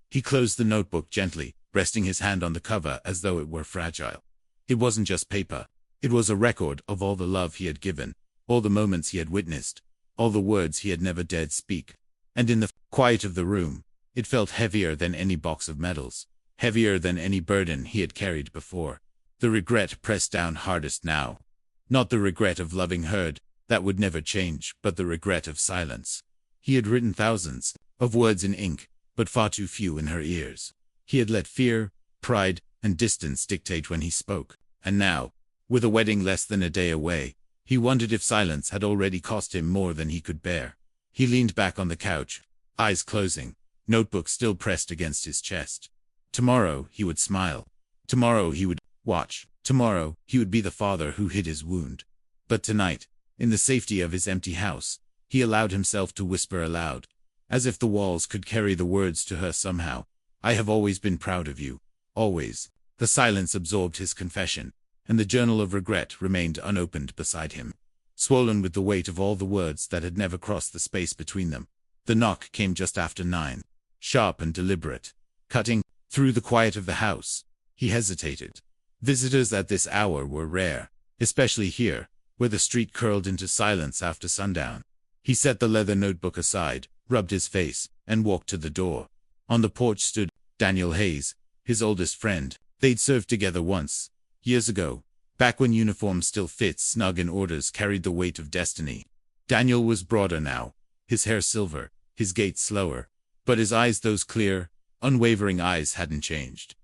He closed the notebook gently, resting his hand on the cover as though it were fragile. It wasn't just paper. It was a record of all the love he had given, all the moments he had witnessed, all the words he had never dared speak. And in the quiet of the room, it felt heavier than any box of medals, heavier than any burden he had carried before. The regret pressed down hardest now. Not the regret of loving her, that would never change, but the regret of silence. He had written thousands of words in ink, but far too few in her ears. He had let fear, pride, and distance dictate when he spoke. And now, with a wedding less than a day away, he wondered if silence had already cost him more than he could bear. He leaned back on the couch, eyes closing, notebook still pressed against his chest. Tomorrow he would smile. Tomorrow he would watch. Tomorrow he would be the father who hid his wound. But tonight, in the safety of his empty house, he allowed himself to whisper aloud, as if the walls could carry the words to her somehow. "I have always been proud of you. Always." The silence absorbed his confession, and the journal of regret remained unopened beside him, swollen with the weight of all the words that had never crossed the space between them. The knock came just after 9, sharp and deliberate, cutting through the quiet of the house. He hesitated. Visitors at this hour were rare, especially here, where the street curled into silence after sundown. He set the leather notebook aside, rubbed his face, and walked to the door. On the porch stood Daniel Hayes, his oldest friend. They'd served together once, years ago, back when uniforms still fit snug and orders carried the weight of destiny. Daniel was broader now, his hair silver, his gait slower, but his eyes, those clear, unwavering eyes, hadn't changed.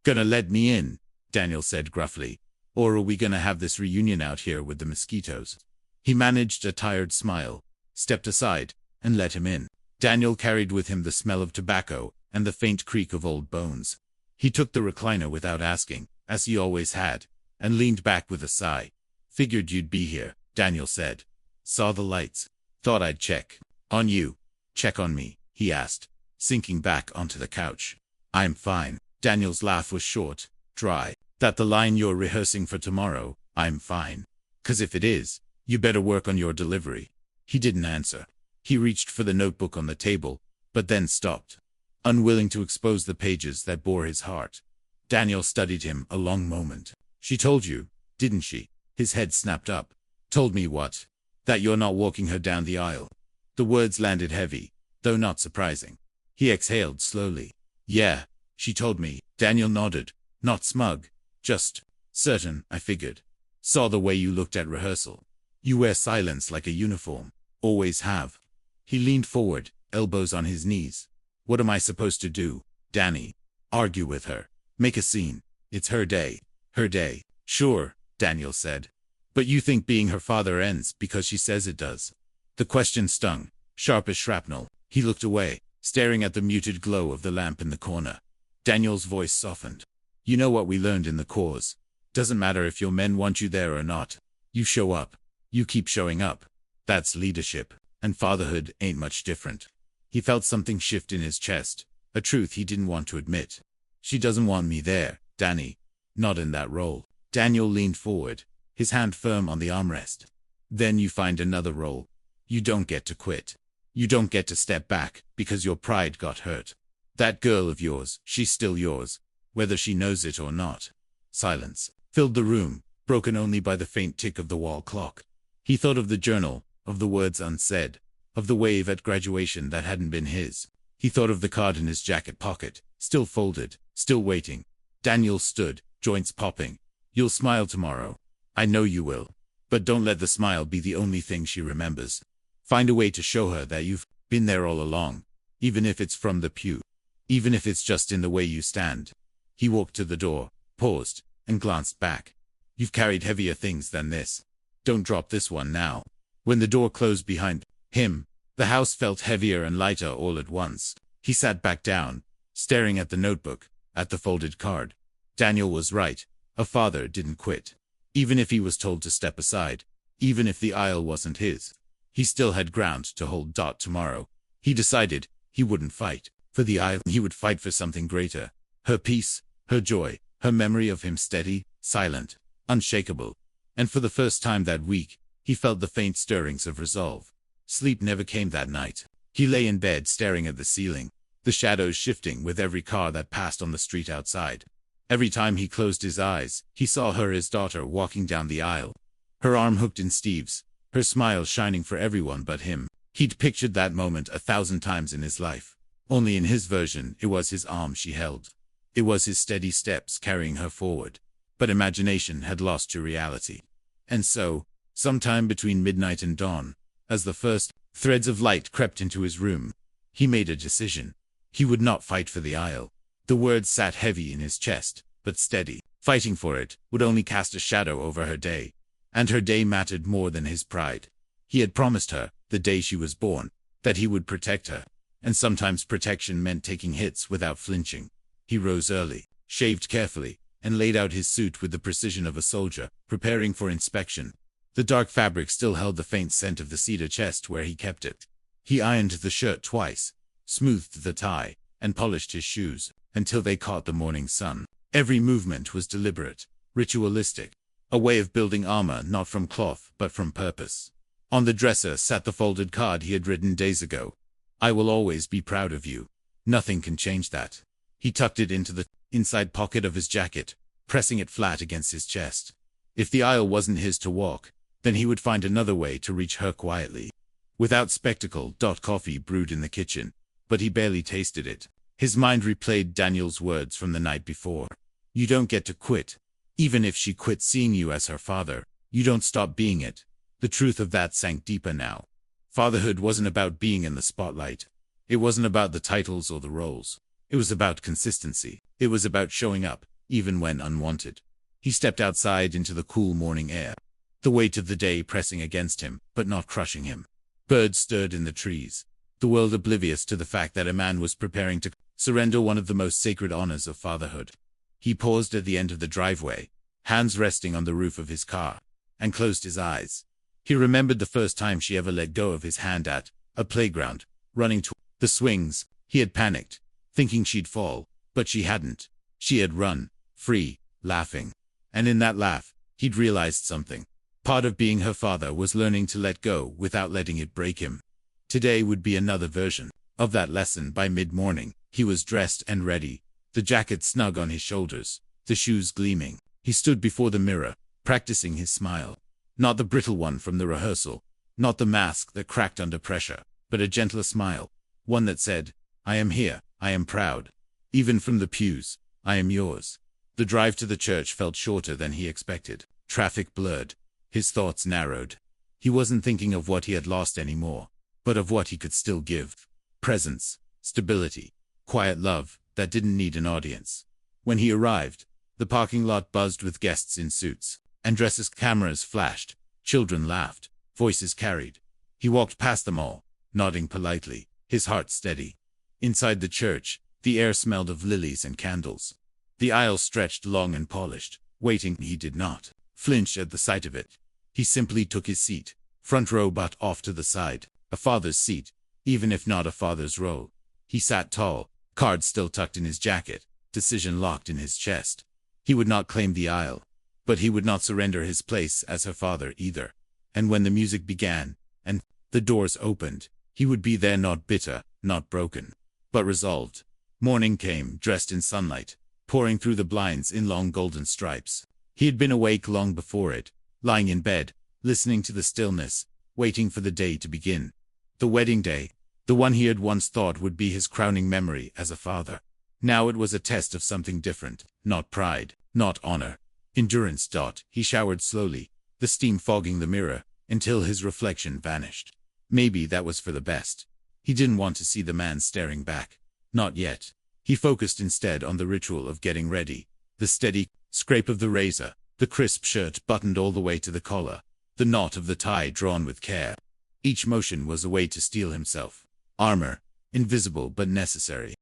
Gonna let me in? Daniel said gruffly. Or are we gonna have this reunion out here with the mosquitoes? He managed a tired smile, stepped aside, and let him in. Daniel carried with him the smell of tobacco and the faint creak of old bones. He took the recliner without asking, as he always had, and leaned back with a sigh. Figured you'd be here, Daniel said. Saw the lights. Thought I'd check. On you. Check on me, he asked, sinking back onto the couch. I'm fine. Daniel's laugh was short, dry. That the line you're rehearsing for tomorrow, I'm fine. 'Cause if it is, you better work on your delivery. He didn't answer. He reached for the notebook on the table, but then stopped, unwilling to expose the pages that bore his heart. Daniel studied him a long moment. She told you, didn't she? His head snapped up. Told me what? That you're not walking her down the aisle. The words landed heavy, though not surprising. He exhaled slowly. Yeah, she told me. Daniel nodded, not smug, just certain. I figured. Saw the way you looked at rehearsal. You wear silence like a uniform. Always have. He leaned forward, elbows on his knees. What am I supposed to do, Danny? Argue with her. Make a scene. It's her day. Her day. Sure, Daniel said. But you think being her father ends because she says it does? The question stung, sharp as shrapnel. He looked away, staring at the muted glow of the lamp in the corner. Daniel's voice softened. You know what we learned in the course. Doesn't matter if your men want you there or not. You show up. You keep showing up. That's leadership. And fatherhood ain't much different. He felt something shift in his chest, a truth he didn't want to admit. She doesn't want me there, Danny. Not in that role. Daniel leaned forward, his hand firm on the armrest. Then you find another role. You don't get to quit. You don't get to step back because your pride got hurt. That girl of yours, she's still yours, whether she knows it or not. Silence filled the room, broken only by the faint tick of the wall clock. He thought of the journal, of the words unsaid, of the wave at graduation that hadn't been his. He thought of the card in his jacket pocket, still folded, still waiting. Daniel stood, joints popping. You'll smile tomorrow. I know you will. But don't let the smile be the only thing she remembers. Find a way to show her that you've been there all along, even if it's from the pew, even if it's just in the way you stand. He walked to the door, paused, and glanced back. You've carried heavier things than this. Don't drop this one now. When the door closed behind him, the house felt heavier and lighter all at once. He sat back down, staring at the notebook, at the folded card. Daniel was right. A father didn't quit. Even if he was told to step aside, even if the aisle wasn't his, he still had ground to hold. Tomorrow, he decided he wouldn't fight for the aisle. He would fight for something greater. Her peace, her joy, her memory of him steady, silent, unshakable. And for the first time that week, he felt the faint stirrings of resolve. Sleep never came that night. He lay in bed staring at the ceiling, the shadows shifting with every car that passed on the street outside. Every time he closed his eyes, he saw her, his daughter, walking down the aisle. Her arm hooked in Steve's, her smile shining for everyone but him. He'd pictured that moment 1,000 times in his life. Only in his version, it was his arm she held. It was his steady steps carrying her forward. But imagination had lost to reality. And so, sometime between midnight and dawn, as the first threads of light crept into his room, he made a decision. He would not fight for the aisle. The words sat heavy in his chest, but steady. Fighting for it would only cast a shadow over her day. And her day mattered more than his pride. He had promised her, the day she was born, that he would protect her. And sometimes protection meant taking hits without flinching. He rose early, shaved carefully, and laid out his suit with the precision of a soldier, preparing for inspection. The dark fabric still held the faint scent of the cedar chest where he kept it. He ironed the shirt twice, smoothed the tie, and polished his shoes, until they caught the morning sun. Every movement was deliberate, ritualistic, a way of building armor not from cloth but from purpose. On the dresser sat the folded card he had written days ago. I will always be proud of you. Nothing can change that. He tucked it into the inside pocket of his jacket, pressing it flat against his chest. If the aisle wasn't his to walk, then he would find another way to reach her quietly. Without spectacle. Coffee brewed in the kitchen, but he barely tasted it. His mind replayed Daniel's words from the night before. You don't get to quit. Even if she quits seeing you as her father, you don't stop being it. The truth of that sank deeper now. Fatherhood wasn't about being in the spotlight. It wasn't about the titles or the roles. It was about consistency. It was about showing up, even when unwanted. He stepped outside into the cool morning air, the weight of the day pressing against him, but not crushing him. Birds stirred in the trees, the world oblivious to the fact that a man was preparing to surrender one of the most sacred honors of fatherhood. He paused at the end of the driveway, hands resting on the roof of his car, and closed his eyes. He remembered the first time she ever let go of his hand at a playground, running to the swings. He had panicked, thinking she'd fall, but she hadn't. She had run, free, laughing. And in that laugh, he'd realized something. Part of being her father was learning to let go without letting it break him. Today would be another version of that lesson. By mid-morning, he was dressed and ready, the jacket snug on his shoulders, the shoes gleaming. He stood before the mirror, practicing his smile. Not the brittle one from the rehearsal, not the mask that cracked under pressure, but a gentler smile, one that said, "I am here, I am proud. Even from the pews, I am yours." The drive to the church felt shorter than he expected. Traffic blurred. His thoughts narrowed. He wasn't thinking of what he had lost anymore, but of what he could still give. Presence, stability, quiet love that didn't need an audience. When he arrived, the parking lot buzzed with guests in suits and dresses. Cameras flashed, children laughed, voices carried. He walked past them all, nodding politely, his heart steady. Inside the church, the air smelled of lilies and candles. The aisle stretched long and polished, waiting. He did not flinch at the sight of it. He simply took his seat, front row but off to the side, a father's seat, even if not a father's role. He sat tall, card still tucked in his jacket, decision locked in his chest. He would not claim the aisle, but he would not surrender his place as her father either. And when the music began, and the doors opened, he would be there, not bitter, not broken, but resolved. Morning came, dressed in sunlight, pouring through the blinds in long golden stripes. He had been awake long before it, lying in bed, listening to the stillness, waiting for the day to begin. The wedding day, the one he had once thought would be his crowning memory as a father. Now it was a test of something different, not pride, not honor, endurance. He showered slowly, the steam fogging the mirror, until his reflection vanished. Maybe that was for the best. He didn't want to see the man staring back. Not yet. He focused instead on the ritual of getting ready, the steady scrape of the razor, the crisp shirt buttoned all the way to the collar, the knot of the tie drawn with care. Each motion was a way to steel himself. Armor, invisible but necessary.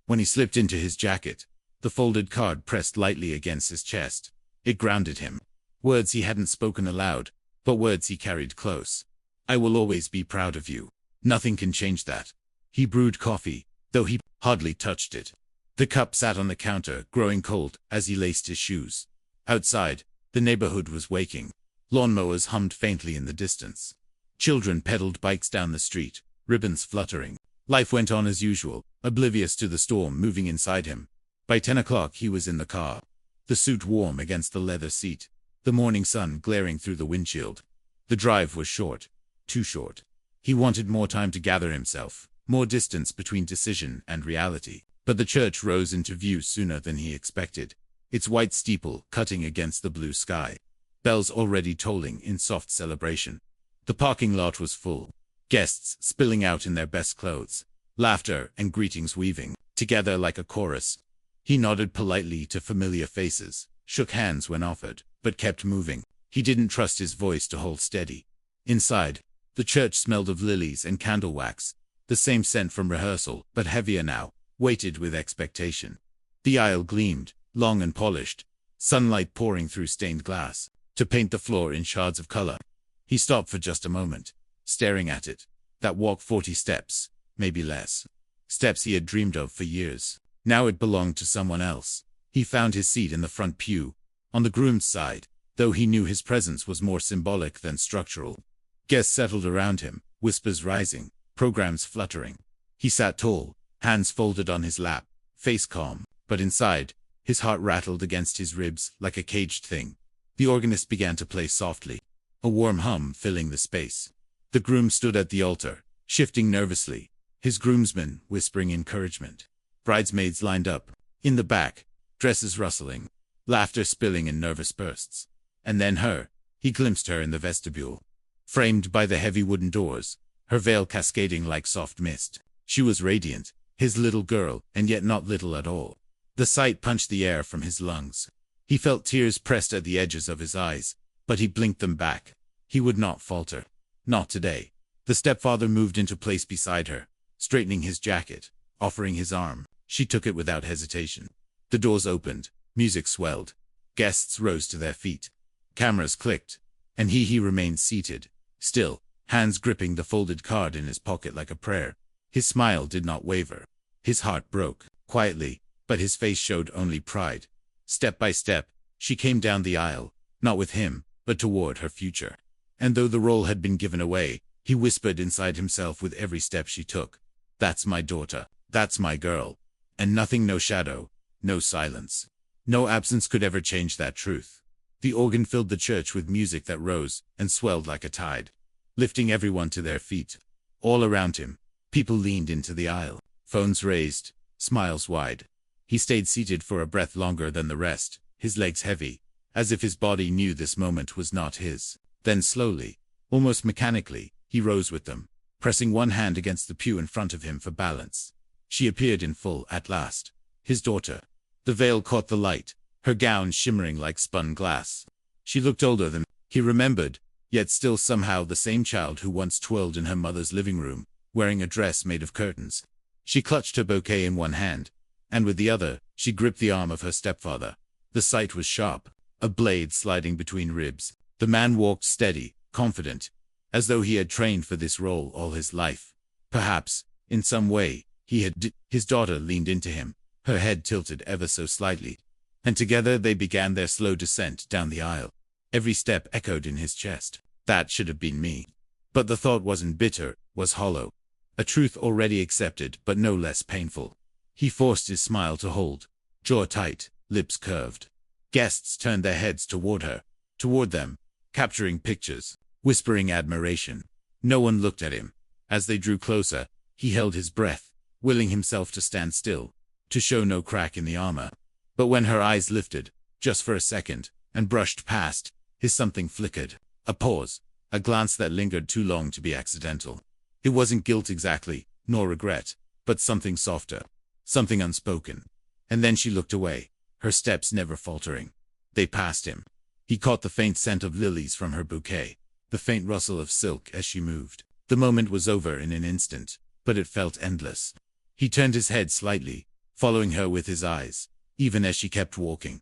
When he slipped into his jacket, the folded card pressed lightly against his chest. It grounded him. Words he hadn't spoken aloud, but words he carried close. "I will always be proud of you. Nothing can change that." He brewed coffee, though he hardly touched it. The cup sat on the counter, growing cold as he laced his shoes. Outside, the neighborhood was waking. Lawnmowers hummed faintly in the distance. Children pedaled bikes down the street, ribbons fluttering. Life went on as usual, oblivious to the storm moving inside him. By 10 o'clock he was in the car, the suit warm against the leather seat, the morning sun glaring through the windshield. The drive was short, too short. He wanted more time to gather himself, more distance between decision and reality. But the church rose into view sooner than he expected, its white steeple cutting against the blue sky. Bells already tolling in soft celebration. The parking lot was full, guests spilling out in their best clothes, laughter and greetings weaving together like a chorus. He nodded politely to familiar faces, shook hands when offered, but kept moving. He didn't trust his voice to hold steady. Inside, the church smelled of lilies and candle wax, the same scent from rehearsal, but heavier now, weighted with expectation. The aisle gleamed, long and polished, sunlight pouring through stained glass, to paint the floor in shards of color. He stopped for just a moment, staring at it. That walk, 40 steps, maybe less. Steps he had dreamed of for years. Now it belonged to someone else. He found his seat in the front pew, on the groom's side, though he knew his presence was more symbolic than structural. Guests settled around him, whispers rising, programs fluttering. He sat tall, hands folded on his lap, face calm, but inside, his heart rattled against his ribs like a caged thing. The organist began to play softly, a warm hum filling the space. The groom stood at the altar, shifting nervously, his groomsmen whispering encouragement. Bridesmaids lined up, in the back, dresses rustling, laughter spilling in nervous bursts. And then he glimpsed her in the vestibule. Framed by the heavy wooden doors, her veil cascading like soft mist. She was radiant, his little girl, and yet not little at all. The sight punched the air from his lungs. He felt tears pressed at the edges of his eyes, but he blinked them back. He would not falter. Not today. The stepfather moved into place beside her, straightening his jacket, offering his arm. She took it without hesitation. The doors opened. Music swelled. Guests rose to their feet. Cameras clicked. And he remained seated, still, hands gripping the folded card in his pocket like a prayer. His smile did not waver. His heart broke, quietly, but his face showed only pride. Step by step, she came down the aisle, not with him, but toward her future. And though the role had been given away, he whispered inside himself with every step she took, "That's my daughter. That's my girl." And nothing, no shadow, no silence, no absence could ever change that truth. The organ filled the church with music that rose and swelled like a tide, lifting everyone to their feet. All around him, people leaned into the aisle, phones raised, smiles wide. He stayed seated for a breath longer than the rest, his legs heavy, as if his body knew this moment was not his. Then slowly, almost mechanically, he rose with them, pressing one hand against the pew in front of him for balance. She appeared in full at last. His daughter. The veil caught the light, her gown shimmering like spun glass. She looked older than he remembered, yet still somehow the same child who once twirled in her mother's living room, wearing a dress made of curtains. She clutched her bouquet in one hand, and with the other, she gripped the arm of her stepfather. The sight was sharp, a blade sliding between ribs. The man walked steady, confident, as though he had trained for this role all his life. Perhaps, in some way, his daughter leaned into him, her head tilted ever so slightly, and together they began their slow descent down the aisle. Every step echoed in his chest. That should have been me. But the thought wasn't bitter, was hollow. A truth already accepted, but no less painful. He forced his smile to hold, jaw tight, lips curved. Guests turned their heads toward her, toward them, capturing pictures, whispering admiration. No one looked at him. As they drew closer, he held his breath, willing himself to stand still, to show no crack in the armor. But when her eyes lifted, just for a second, and brushed past, his something flickered. A pause, a glance that lingered too long to be accidental. It wasn't guilt exactly, nor regret, but something softer, something unspoken. And then she looked away, her steps never faltering. They passed him. He caught the faint scent of lilies from her bouquet, the faint rustle of silk as she moved. The moment was over in an instant, but it felt endless. He turned his head slightly, following her with his eyes, even as she kept walking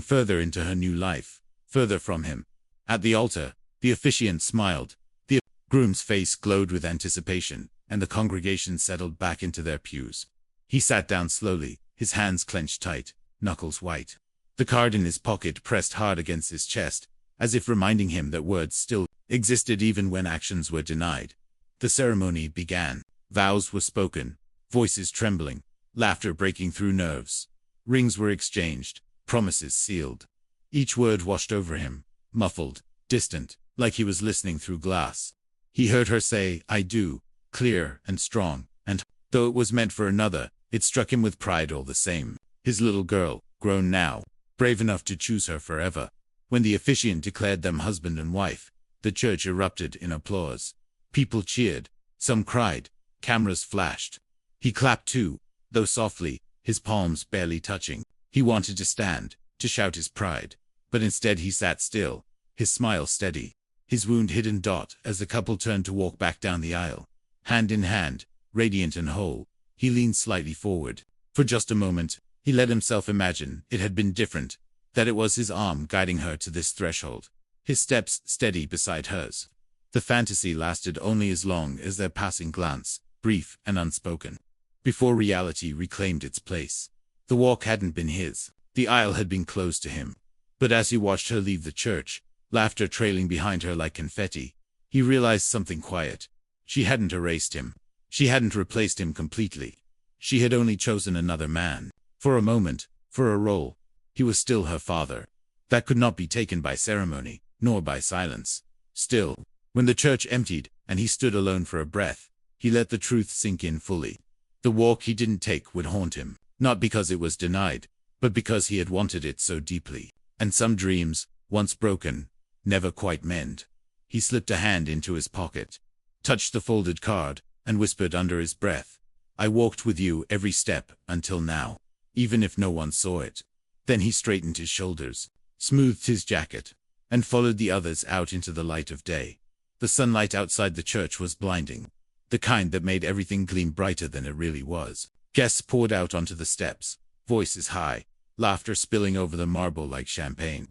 further into her new life, further from him. At the altar, the officiant smiled. The groom's face glowed with anticipation, and the congregation settled back into their pews. He sat down slowly, his hands clenched tight, knuckles white. The card in his pocket pressed hard against his chest, as if reminding him that words still existed even when actions were denied. The ceremony began. Vows were spoken, voices trembling, laughter breaking through nerves. Rings were exchanged, promises sealed. Each word washed over him, muffled, distant, like he was listening through glass. He heard her say, "I do," clear and strong, and, though it was meant for another, it struck him with pride all the same. His little girl, grown now, brave enough to choose her forever. When the officiant declared them husband and wife, the church erupted in applause. People cheered, some cried, cameras flashed. He clapped too, though softly, his palms barely touching. He wanted to stand, to shout his pride, but instead he sat still, his smile steady, his wound hidden as the couple turned to walk back down the aisle. Hand in hand, radiant and whole, he leaned slightly forward. For just a moment, he let himself imagine it had been different, that it was his arm guiding her to this threshold, his steps steady beside hers. The fantasy lasted only as long as their passing glance, brief and unspoken, before reality reclaimed its place. The walk hadn't been his. The aisle had been closed to him. But as he watched her leave the church, laughter trailing behind her like confetti, he realized something quiet. She hadn't erased him. She hadn't replaced him completely. She had only chosen another man. For a moment, for a role. He was still her father. That could not be taken by ceremony, nor by silence. Still, when the church emptied, and he stood alone for a breath, he let the truth sink in fully. The walk he didn't take would haunt him, not because it was denied, but because he had wanted it so deeply. And some dreams, once broken, never quite mend. He slipped a hand into his pocket, touched the folded card, and whispered under his breath, "I walked with you every step, until now." even if no one saw it. Then he straightened his shoulders, smoothed his jacket, and followed the others out into the light of day. The sunlight outside the church was blinding, the kind that made everything gleam brighter than it really was. Guests poured out onto the steps, voices high, laughter spilling over the marble like champagne.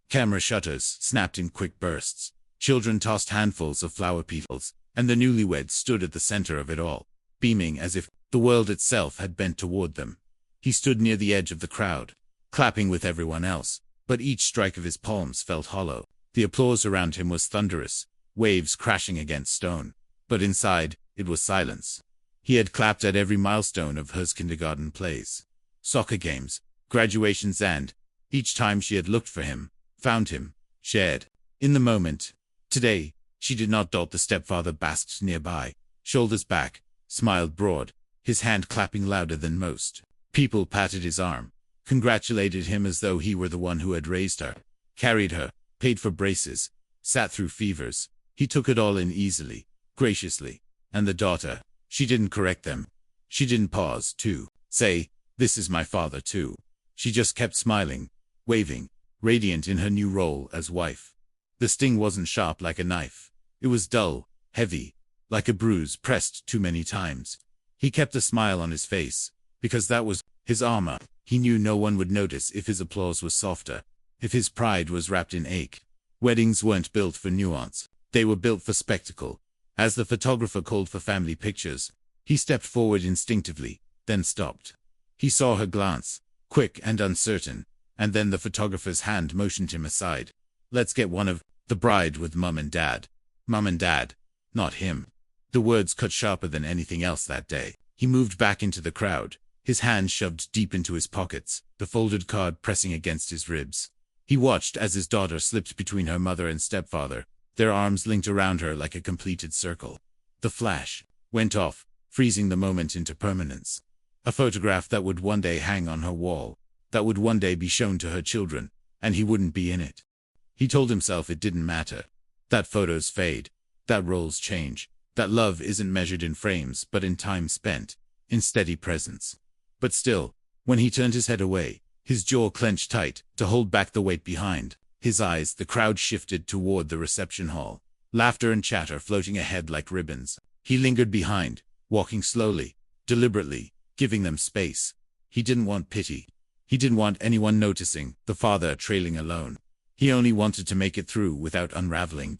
Camera shutters snapped in quick bursts. Children tossed handfuls of flower petals, and the newlyweds stood at the center of it all, beaming as if the world itself had bent toward them. He stood near the edge of the crowd, clapping with everyone else, but each strike of his palms felt hollow. The applause around him was thunderous, waves crashing against stone. But inside, it was silence. He had clapped at every milestone of her kindergarten plays, soccer games, graduations, and each time she had looked for him, found him, shared in the moment. Today, she did not doubt. The stepfather basked nearby, shoulders back, smiled broad, his hand clapping louder than most. People patted his arm, congratulated him as though he were the one who had raised her, carried her, paid for braces, sat through fevers. He took it all in easily, graciously. And the daughter, she didn't correct them. She didn't pause to say, "This is my father too." She just kept smiling, waving, radiant in her new role as wife. The sting wasn't sharp like a knife. It was dull, heavy, like a bruise pressed too many times. He kept a smile on his face, because that was his armor. He knew no one would notice if his applause was softer, if his pride was wrapped in ache. Weddings weren't built for nuance. They were built for spectacle. As the photographer called for family pictures, he stepped forward instinctively, then stopped. He saw her glance, quick and uncertain, and then the photographer's hand motioned him aside. "Let's get one of the bride with Mum and Dad." Mum and Dad, not him. The words cut sharper than anything else that day. He moved back into the crowd, his hands shoved deep into his pockets, the folded card pressing against his ribs. He watched as his daughter slipped between her mother and stepfather, their arms linked around her like a completed circle. The flash went off, freezing the moment into permanence. A photograph that would one day hang on her wall, that would one day be shown to her children, and he wouldn't be in it. He told himself it didn't matter. That photos fade, that roles change, that love isn't measured in frames but in time spent, in steady presence. But still, when he turned his head away, his jaw clenched tight to hold back the weight behind his eyes. The crowd shifted toward the reception hall, laughter and chatter floating ahead like ribbons. He lingered behind, walking slowly, deliberately, giving them space. He didn't want pity. He didn't want anyone noticing the father trailing alone. He only wanted to make it through without unraveling.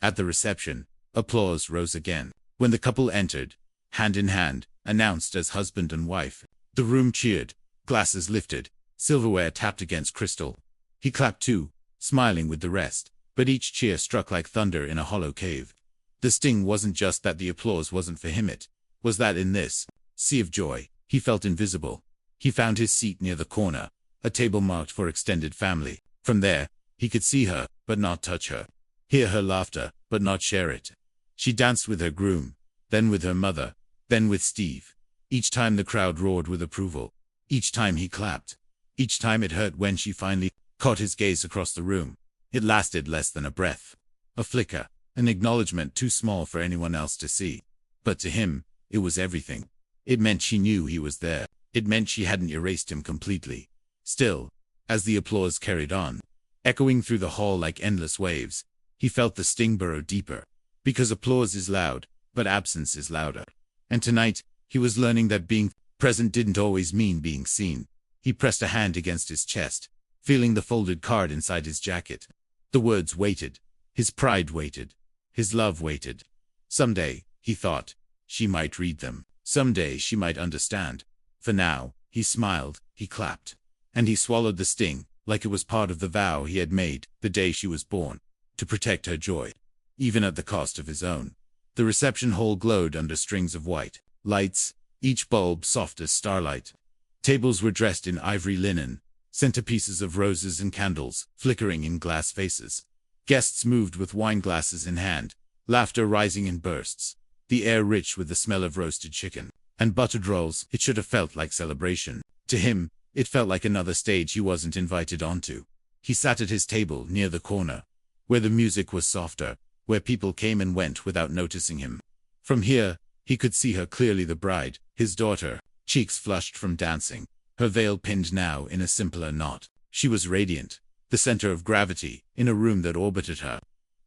At the reception, applause rose again. When the couple entered, hand in hand, announced as husband and wife, the room cheered, glasses lifted, silverware tapped against crystal. He clapped too, smiling with the rest, but each cheer struck like thunder in a hollow cave. The sting wasn't just that the applause wasn't for him, it was that in this sea of joy, he felt invisible. He found his seat near the corner, a table marked for extended family. From there, he could see her, but not touch her. Hear her laughter, but not share it. She danced with her groom, then with her mother, then with Steve. Each time the crowd roared with approval. Each time he clapped. Each time it hurt when she finally caught his gaze across the room. It lasted less than a breath. A flicker, an acknowledgement too small for anyone else to see. But to him, it was everything. It meant she knew he was there. It meant she hadn't erased him completely. Still, as the applause carried on, echoing through the hall like endless waves, he felt the sting burrow deeper. Because applause is loud, but absence is louder. And tonight, he was learning that being present didn't always mean being seen. He pressed a hand against his chest, feeling the folded card inside his jacket. The words waited. His pride waited. His love waited. Someday, he thought, she might read them. Someday she might understand. For now, he smiled, he clapped. And he swallowed the sting, like it was part of the vow he had made the day she was born, to protect her joy, even at the cost of his own. The reception hall glowed under strings of white lights, each bulb soft as starlight. Tables were dressed in ivory linen, centerpieces of roses and candles flickering in glass faces. Guests moved with wine glasses in hand, laughter rising in bursts, the air rich with the smell of roasted chicken and buttered rolls. It should have felt like celebration. To him, it felt like another stage he wasn't invited onto. He sat at his table near the corner, where the music was softer, where people came and went without noticing him. From here, he could see her clearly, the bride, his daughter, cheeks flushed from dancing, her veil pinned now in a simpler knot. She was radiant, the center of gravity, in a room that orbited her.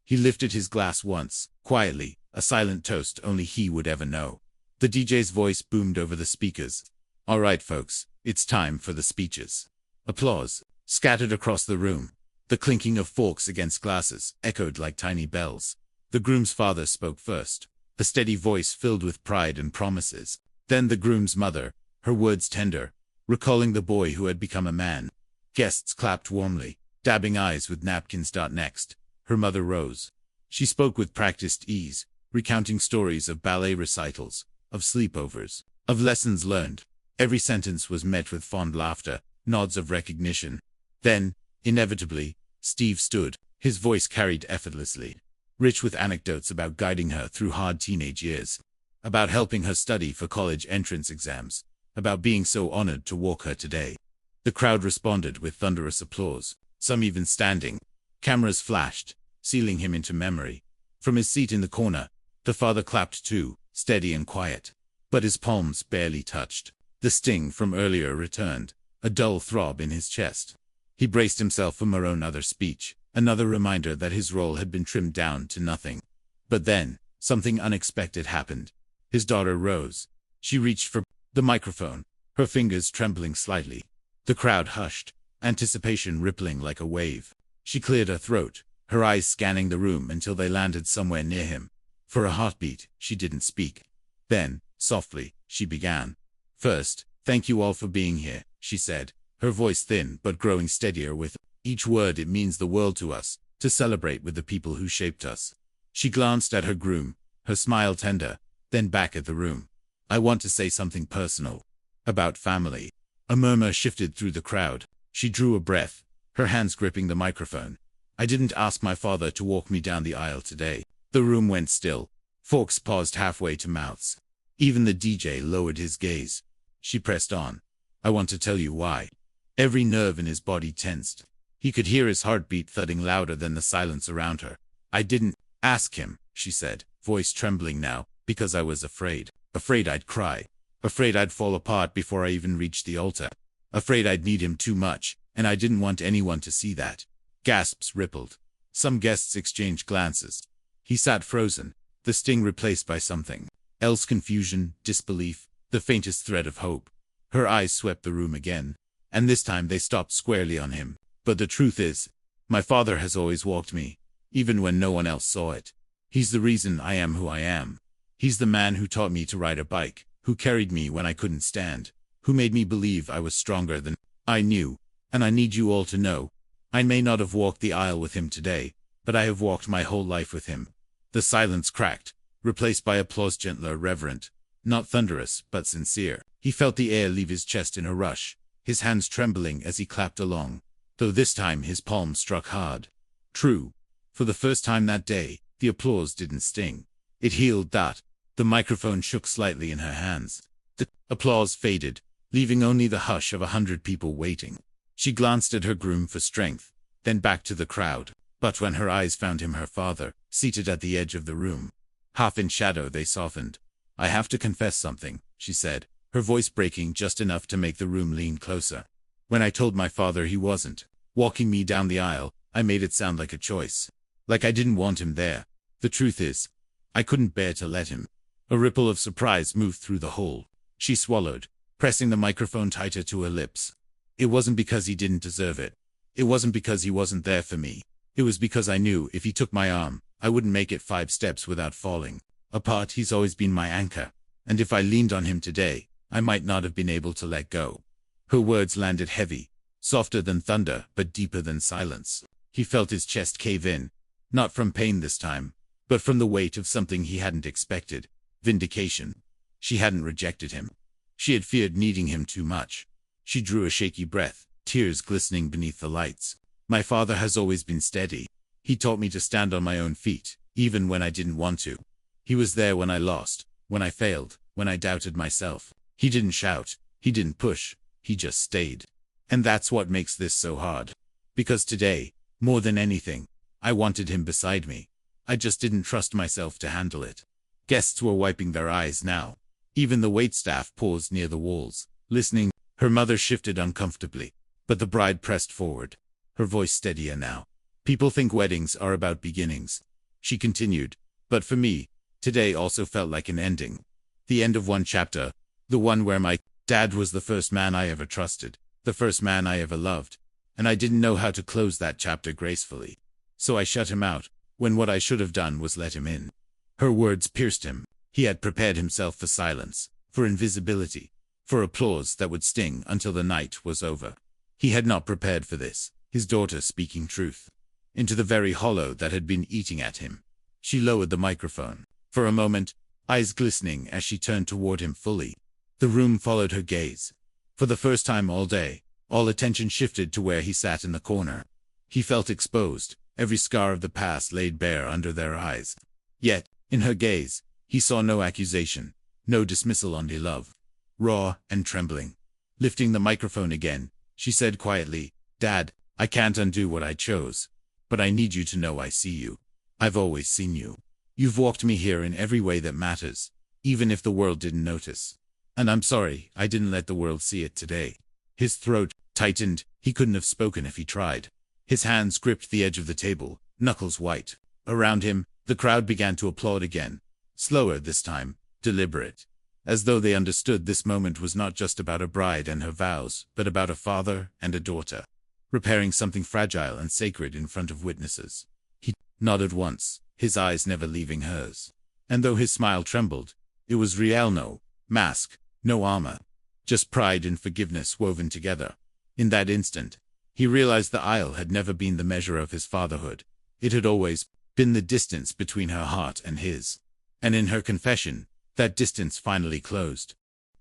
He lifted his glass once, quietly, a silent toast only he would ever know. The DJ's voice boomed over the speakers. "All right, folks, it's time for the speeches." Applause scattered across the room. The clinking of forks against glasses echoed like tiny bells. The groom's father spoke first, a steady voice filled with pride and promises. Then the groom's mother, her words tender, recalling the boy who had become a man. Guests clapped warmly, dabbing eyes with napkins. Next, her mother rose. She spoke with practiced ease, recounting stories of ballet recitals, of sleepovers, of lessons learned. Every sentence was met with fond laughter, nods of recognition. Then, inevitably, Steve stood, his voice carried effortlessly, rich with anecdotes about guiding her through hard teenage years, about helping her study for college entrance exams, about being so honored to walk her today. The crowd responded with thunderous applause, some even standing. Cameras flashed, sealing him into memory. From his seat in the corner, the father clapped too, steady and quiet. But his palms barely touched. The sting from earlier returned, a dull throb in his chest. He braced himself for another speech, another reminder that his role had been trimmed down to nothing. But then, something unexpected happened. His daughter rose. She reached for the microphone, her fingers trembling slightly. The crowd hushed, anticipation rippling like a wave. She cleared her throat, her eyes scanning the room until they landed somewhere near him. For a heartbeat, she didn't speak. Then, softly, she began. "First, thank you all for being here," she said, her voice thin but growing steadier with each word. "It means the world to us, to celebrate with the people who shaped us." She glanced at her groom, her smile tender, then back at the room. "I want to say something personal. About family." A murmur shifted through the crowd. She drew a breath, her hands gripping the microphone. "I didn't ask my father to walk me down the aisle today." The room went still. Forks paused halfway to mouths. Even the DJ lowered his gaze. She pressed on. "I want to tell you why." Every nerve in his body tensed. He could hear his heartbeat thudding louder than the silence around her. "I didn't ask him," she said, voice trembling now, "because I was afraid. Afraid I'd cry. Afraid I'd fall apart before I even reached the altar. Afraid I'd need him too much, and I didn't want anyone to see that." Gasps rippled. Some guests exchanged glances. He sat frozen, the sting replaced by something else: confusion, disbelief, the faintest thread of hope. Her eyes swept the room again, and this time they stopped squarely on him. "But the truth is, my father has always walked me, even when no one else saw it. He's the reason I am who I am. He's the man who taught me to ride a bike, who carried me when I couldn't stand, who made me believe I was stronger than I knew. And I need you all to know, I may not have walked the aisle with him today, but I have walked my whole life with him." The silence cracked, replaced by applause, gentler, reverent, not thunderous, but sincere. He felt the air leave his chest in a rush, his hands trembling as he clapped along, though this time his palms struck hard. True, for the first time that day, the applause didn't sting. It healed. The microphone shook slightly in her hands. The applause faded, leaving only the hush of 100 people waiting. She glanced at her groom for strength, then back to the crowd. But when her eyes found him, her father, seated at the edge of the room, half in shadow, they softened. "I have to confess something," she said, her voice breaking just enough to make the room lean closer. "When I told my father he wasn't walking me down the aisle, I made it sound like a choice. Like I didn't want him there. The truth is, I couldn't bear to let him." A ripple of surprise moved through the hall. She swallowed, pressing the microphone tighter to her lips. "It wasn't because he didn't deserve it. It wasn't because he wasn't there for me. It was because I knew if he took my arm, I wouldn't make it 5 steps without falling apart. He's always been my anchor, and if I leaned on him today, I might not have been able to let go." Her words landed heavy, softer than thunder but deeper than silence. He felt his chest cave in, not from pain this time, but from the weight of something he hadn't expected: vindication. She hadn't rejected him. She had feared needing him too much. She drew a shaky breath, tears glistening beneath the lights. "My father has always been steady. He taught me to stand on my own feet, even when I didn't want to. He was there when I lost, when I failed, when I doubted myself. He didn't shout, he didn't push, he just stayed. And that's what makes this so hard. Because today, more than anything, I wanted him beside me. I just didn't trust myself to handle it." Guests were wiping their eyes now. Even the waitstaff paused near the walls, listening. Her mother shifted uncomfortably, but the bride pressed forward, her voice steadier now. People think weddings are about beginnings, she continued, but for me, today also felt like an ending. The end of one chapter, the one where my dad was the first man I ever trusted, the first man I ever loved, and I didn't know how to close that chapter gracefully. So I shut him out, when what I should have done was let him in. Her words pierced him. He had prepared himself for silence, for invisibility, for applause that would sting until the night was over. He had not prepared for this, his daughter speaking truth into the very hollow that had been eating at him. She lowered the microphone. For a moment, eyes glistening as she turned toward him fully. The room followed her gaze. For the first time all day, all attention shifted to where he sat in the corner. He felt exposed, every scar of the past laid bare under their eyes. Yet, in her gaze, he saw no accusation, no dismissal, only love. Raw and trembling. Lifting the microphone again, she said quietly, "Dad, I can't undo what I chose. But I need you to know I see you. I've always seen you. You've walked me here in every way that matters, even if the world didn't notice. And I'm sorry I didn't let the world see it today." His throat tightened. He couldn't have spoken if he tried. His hands gripped the edge of the table, knuckles white. Around him, the crowd began to applaud again. Slower this time, deliberate. As though they understood this moment was not just about a bride and her vows, but about a father and a daughter, repairing something fragile and sacred in front of witnesses. He nodded once, his eyes never leaving hers. And though his smile trembled, it was real. No mask, no armor. Just pride and forgiveness woven together. In that instant, he realized the aisle had never been the measure of his fatherhood. It had always been the distance between her heart and his. And in her confession, that distance finally closed.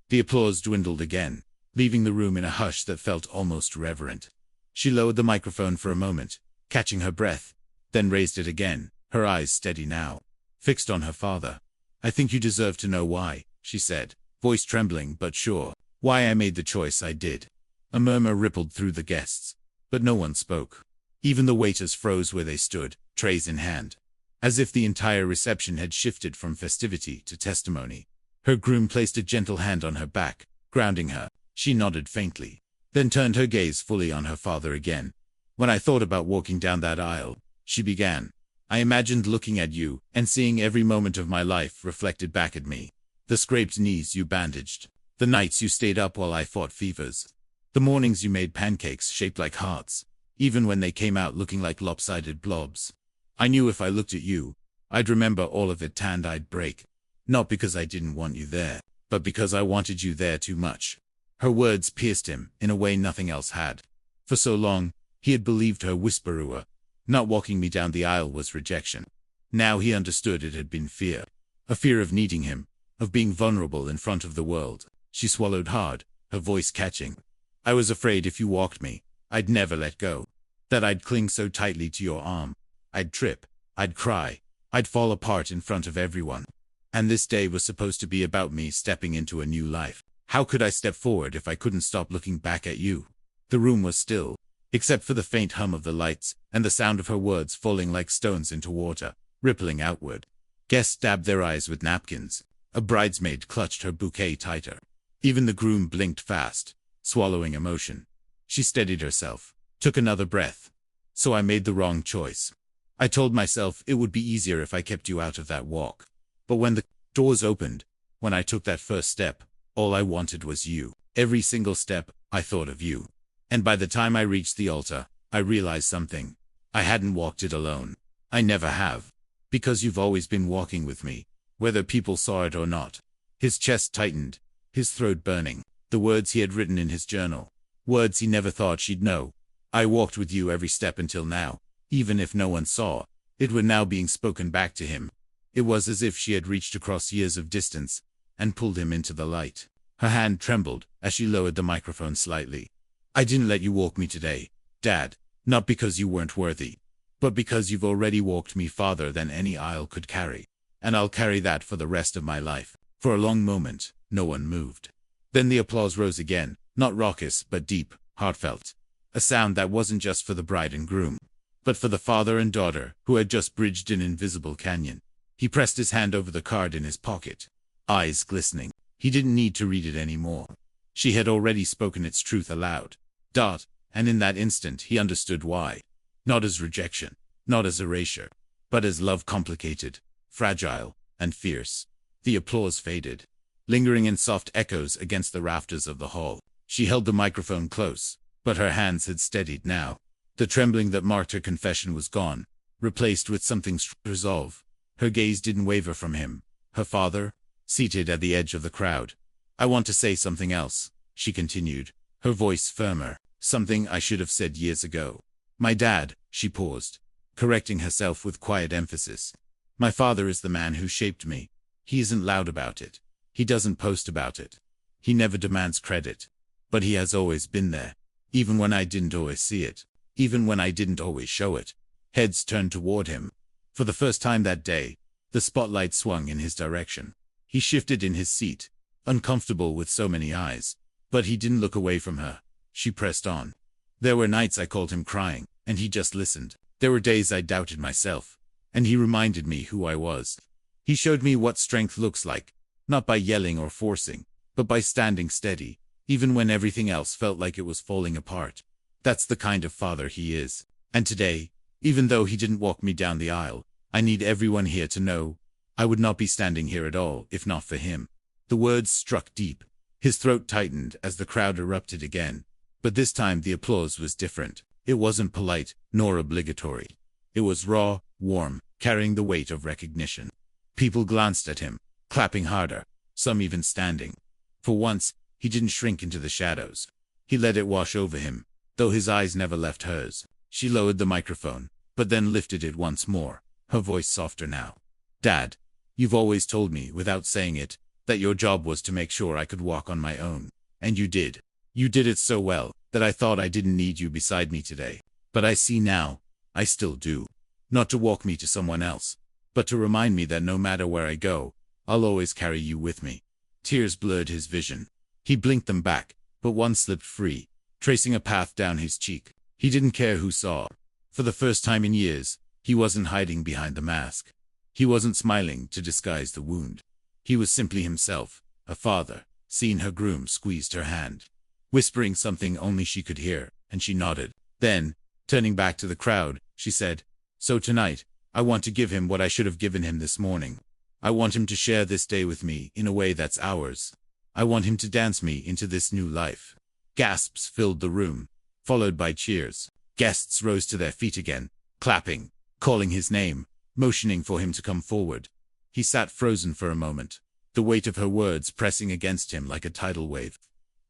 The applause dwindled again, leaving the room in a hush that felt almost reverent. She lowered the microphone for a moment, catching her breath, then raised it again, her eyes steady now, fixed on her father. "I think you deserve to know why," she said, voice trembling but sure. "Why I made the choice I did." A murmur rippled through the guests, but no one spoke. Even the waiters froze where they stood, trays in hand, as if the entire reception had shifted from festivity to testimony. Her groom placed a gentle hand on her back, grounding her. She nodded faintly, then turned her gaze fully on her father again. "When I thought about walking down that aisle," she began, "I imagined looking at you and seeing every moment of my life reflected back at me. The scraped knees you bandaged, the nights you stayed up while I fought fevers, the mornings you made pancakes shaped like hearts, even when they came out looking like lopsided blobs. I knew if I looked at you, I'd remember all of it and I'd break. Not because I didn't want you there, but because I wanted you there too much." Her words pierced him in a way nothing else had. For so long, he had believed her whisperer. Not walking me down the aisle was rejection. Now he understood it had been fear. A fear of needing him, of being vulnerable in front of the world. She swallowed hard, her voice catching. "I was afraid if you walked me, I'd never let go. That I'd cling so tightly to your arm. I'd trip, I'd cry, I'd fall apart in front of everyone. And this day was supposed to be about me stepping into a new life. How could I step forward if I couldn't stop looking back at you?" The room was still, except for the faint hum of the lights and the sound of her words falling like stones into water, rippling outward. Guests dabbed their eyes with napkins. A bridesmaid clutched her bouquet tighter. Even the groom blinked fast, swallowing emotion. She steadied herself, took another breath. "So I made the wrong choice. I told myself it would be easier if I kept you out of that walk. But when the doors opened, when I took that first step, all I wanted was you. Every single step, I thought of you. And by the time I reached the altar, I realized something. I hadn't walked it alone. I never have. Because you've always been walking with me, whether people saw it or not." His chest tightened, his throat burning. The words he had written in his journal. Words he never thought she'd know. "I walked with you every step until now." Even if no one saw, it were now being spoken back to him. It was as if she had reached across years of distance and pulled him into the light. Her hand trembled as she lowered the microphone slightly. "I didn't let you walk me today, Dad, not because you weren't worthy, but because you've already walked me farther than any aisle could carry. And I'll carry that for the rest of my life." For a long moment, no one moved. Then the applause rose again, not raucous but deep, heartfelt. A sound that wasn't just for the bride and groom, but for the father and daughter who had just bridged an invisible canyon. He pressed his hand over the card in his pocket, eyes glistening. He didn't need to read it anymore. She had already spoken its truth aloud. And in that instant he understood why. Not as rejection, not as erasure, but as love, complicated, fragile, and fierce. The applause faded, lingering in soft echoes against the rafters of the hall. She held the microphone close, but her hands had steadied now. The trembling that marked her confession was gone, replaced with something resolve. Her gaze didn't waver from him. Her father, seated at the edge of the crowd. "I want to say something else," she continued, her voice firmer. "Something I should have said years ago. My dad," she paused, correcting herself with quiet emphasis. "My father is the man who shaped me. He isn't loud about it. He doesn't post about it. He never demands credit. But he has always been there, even when I didn't always see it, even when I didn't always show it." Heads turned toward him. For the first time that day, the spotlight swung in his direction. He shifted in his seat, uncomfortable with so many eyes. But he didn't look away from her. She pressed on. "There were nights I called him crying, and he just listened. There were days I doubted myself, and he reminded me who I was. He showed me what strength looks like, not by yelling or forcing, but by standing steady, even when everything else felt like it was falling apart. That's the kind of father he is. And today, even though he didn't walk me down the aisle, I need everyone here to know I would not be standing here at all if not for him." The words struck deep. His throat tightened as the crowd erupted again. But this time the applause was different. It wasn't polite, nor obligatory. It was raw, warm, carrying the weight of recognition. People glanced at him, clapping harder, some even standing. For once, he didn't shrink into the shadows. He let it wash over him, though his eyes never left hers. She lowered the microphone, but then lifted it once more, her voice softer now. "Dad, you've always told me, without saying it, that your job was to make sure I could walk on my own. And you did. You did it so well that I thought I didn't need you beside me today. But I see now, I still do. Not to walk me to someone else, but to remind me that no matter where I go, I'll always carry you with me." Tears blurred his vision. He blinked them back, but one slipped free, tracing a path down his cheek. He didn't care who saw. For the first time in years, he wasn't hiding behind the mask. He wasn't smiling to disguise the wound. He was simply himself, a father. Seeing her groom squeezed her hand, whispering something only she could hear, and she nodded. Then, turning back to the crowd, she said, "So tonight, I want to give him what I should have given him this morning. I want him to share this day with me in a way that's ours. I want him to dance me into this new life." Gasps filled the room, followed by cheers. Guests rose to their feet again, clapping, calling his name, motioning for him to come forward. He sat frozen for a moment, the weight of her words pressing against him like a tidal wave.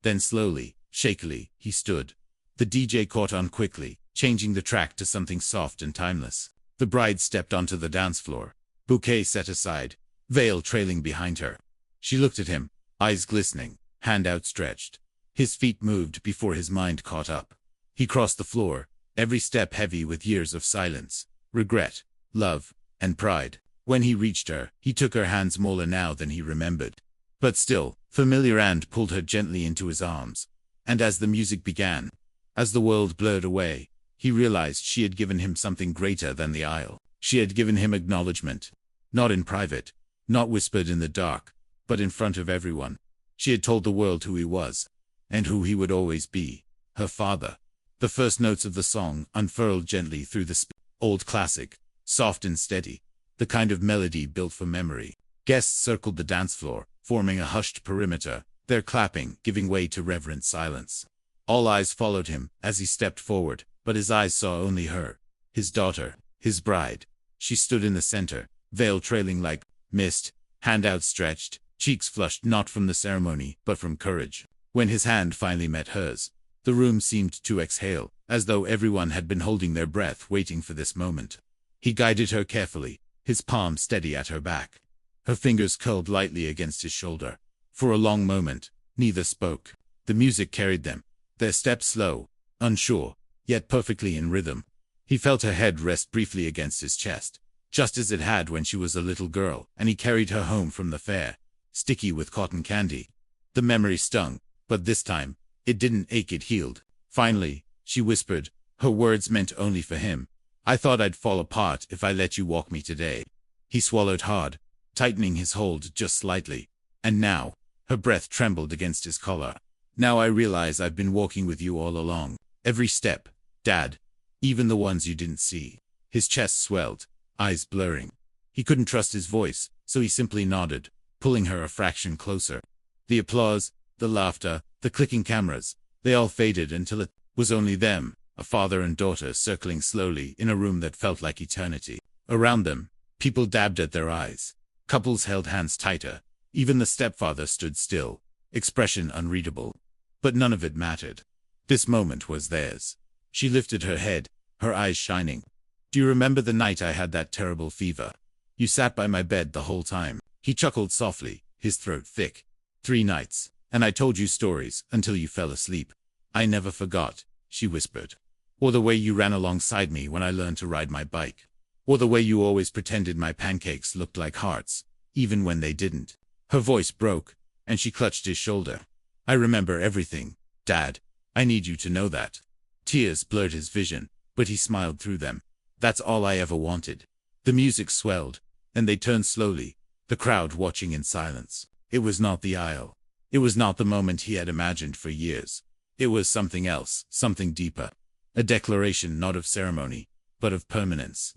Then slowly, shakily, he stood. The DJ caught on quickly, changing the track to something soft and timeless. The bride stepped onto the dance floor, bouquet set aside, veil trailing behind her. She looked at him, eyes glistening, hand outstretched. His feet moved before his mind caught up. He crossed the floor, every step heavy with years of silence, regret, love, and pride. When he reached her, he took her hands smaller now than he remembered. But still, familiar, and pulled her gently into his arms. And as the music began, as the world blurred away, he realized she had given him something greater than the aisle. She had given him acknowledgement. Not in private, not whispered in the dark, but in front of everyone. She had told the world who he was, and who he would always be, her father. The first notes of the song unfurled gently through the old classic, soft and steady, the kind of melody built for memory. Guests circled the dance floor, forming a hushed perimeter, their clapping giving way to reverent silence. All eyes followed him as he stepped forward, but his eyes saw only her, his daughter, his bride. She stood in the center, veil trailing like mist, hand outstretched, cheeks flushed not from the ceremony, but from courage. When his hand finally met hers, the room seemed to exhale, as though everyone had been holding their breath waiting for this moment. He guided her carefully, his palm steady at her back. Her fingers curled lightly against his shoulder. For a long moment, neither spoke. The music carried them, their steps slow, unsure, yet perfectly in rhythm. He felt her head rest briefly against his chest, just as it had when she was a little girl, and he carried her home from the fair, sticky with cotton candy. The memory stung, but this time, it didn't ache, it healed. Finally, she whispered, her words meant only for him, "I thought I'd fall apart if I let you walk me today." He swallowed hard, tightening his hold just slightly. And now, her breath trembled against his collar. Now I realize I've been walking with you all along. Every step, Dad. Even the ones you didn't see. His chest swelled, eyes blurring. He couldn't trust his voice, so he simply nodded, pulling her a fraction closer. The applause, the laughter, the clicking cameras, they all faded until it was only them, a father and daughter circling slowly in a room that felt like eternity. Around them, people dabbed at their eyes. Couples held hands tighter. Even the stepfather stood still, expression unreadable. But none of it mattered. This moment was theirs. She lifted her head, her eyes shining. Do you remember the night I had that terrible fever? You sat by my bed the whole time. He chuckled softly, his throat thick. 3 nights, and I told you stories until you fell asleep. I never forgot, she whispered. Or the way you ran alongside me when I learned to ride my bike. Or the way you always pretended my pancakes looked like hearts, even when they didn't. Her voice broke, and she clutched his shoulder. I remember everything, Dad. I need you to know that. Tears blurred his vision, but he smiled through them. That's all I ever wanted. The music swelled, and they turned slowly, the crowd watching in silence. It was not the aisle. It was not the moment he had imagined for years. It was something else, something deeper. A declaration not of ceremony, but of permanence.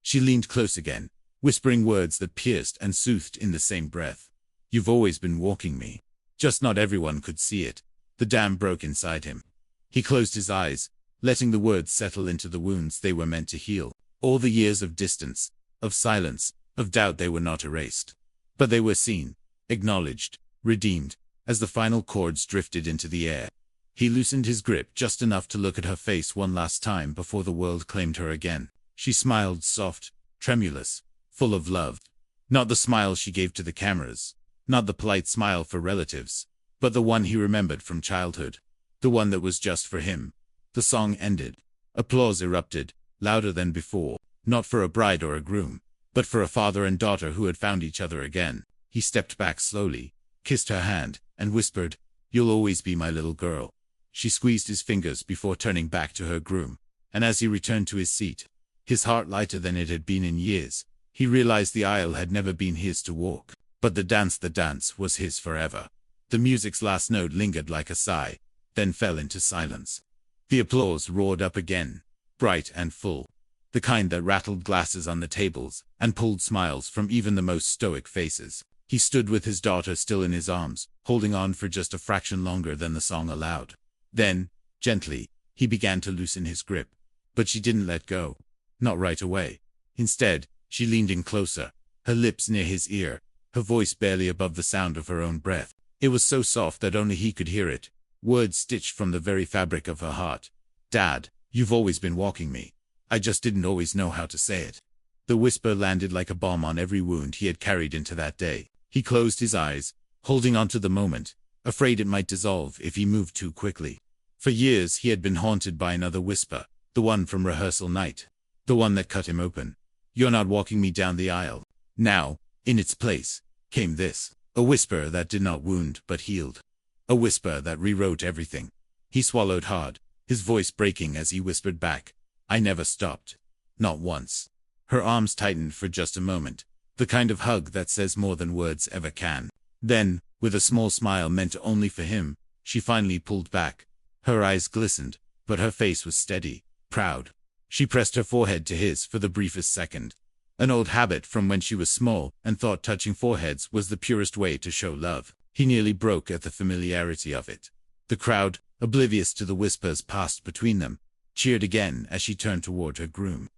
She leaned close again, whispering words that pierced and soothed in the same breath. You've always been walking me. Just not everyone could see it. The dam broke inside him. He closed his eyes, letting the words settle into the wounds they were meant to heal. All the years of distance, of silence, of doubt, they were not erased. But they were seen, acknowledged, redeemed, as the final chords drifted into the air. He loosened his grip just enough to look at her face one last time before the world claimed her again. She smiled, soft, tremulous, full of love. Not the smile she gave to the cameras, not the polite smile for relatives, but the one he remembered from childhood, the one that was just for him. The song ended. Applause erupted, louder than before, not for a bride or a groom, but for a father and daughter who had found each other again. He stepped back slowly, kissed her hand, and whispered, "You'll always be my little girl." She squeezed his fingers before turning back to her groom, and as he returned to his seat, his heart lighter than it had been in years, he realized the aisle had never been his to walk, but the dance was his forever. The music's last note lingered like a sigh, then fell into silence. The applause roared up again, bright and full, the kind that rattled glasses on the tables and pulled smiles from even the most stoic faces. He stood with his daughter still in his arms, holding on for just a fraction longer than the song allowed. Then, gently, he began to loosen his grip. But she didn't let go. Not right away. Instead, she leaned in closer, her lips near his ear, her voice barely above the sound of her own breath. It was so soft that only he could hear it, words stitched from the very fabric of her heart. "Dad, you've always been walking me. I just didn't always know how to say it." The whisper landed like a bomb on every wound he had carried into that day. He closed his eyes, holding on to the moment, afraid it might dissolve if he moved too quickly. For years he had been haunted by another whisper, the one from rehearsal night, the one that cut him open. "You're not walking me down the aisle." Now, in its place, came this, a whisper that did not wound but healed. A whisper that rewrote everything. He swallowed hard, his voice breaking as he whispered back, "I never stopped. Not once." Her arms tightened for just a moment, the kind of hug that says more than words ever can. Then, with a small smile meant only for him, she finally pulled back. Her eyes glistened, but her face was steady, proud. She pressed her forehead to his for the briefest second. An old habit from when she was small and thought touching foreheads was the purest way to show love. He nearly broke at the familiarity of it. The crowd, oblivious to the whispers passed between them, cheered again as she turned toward her groom.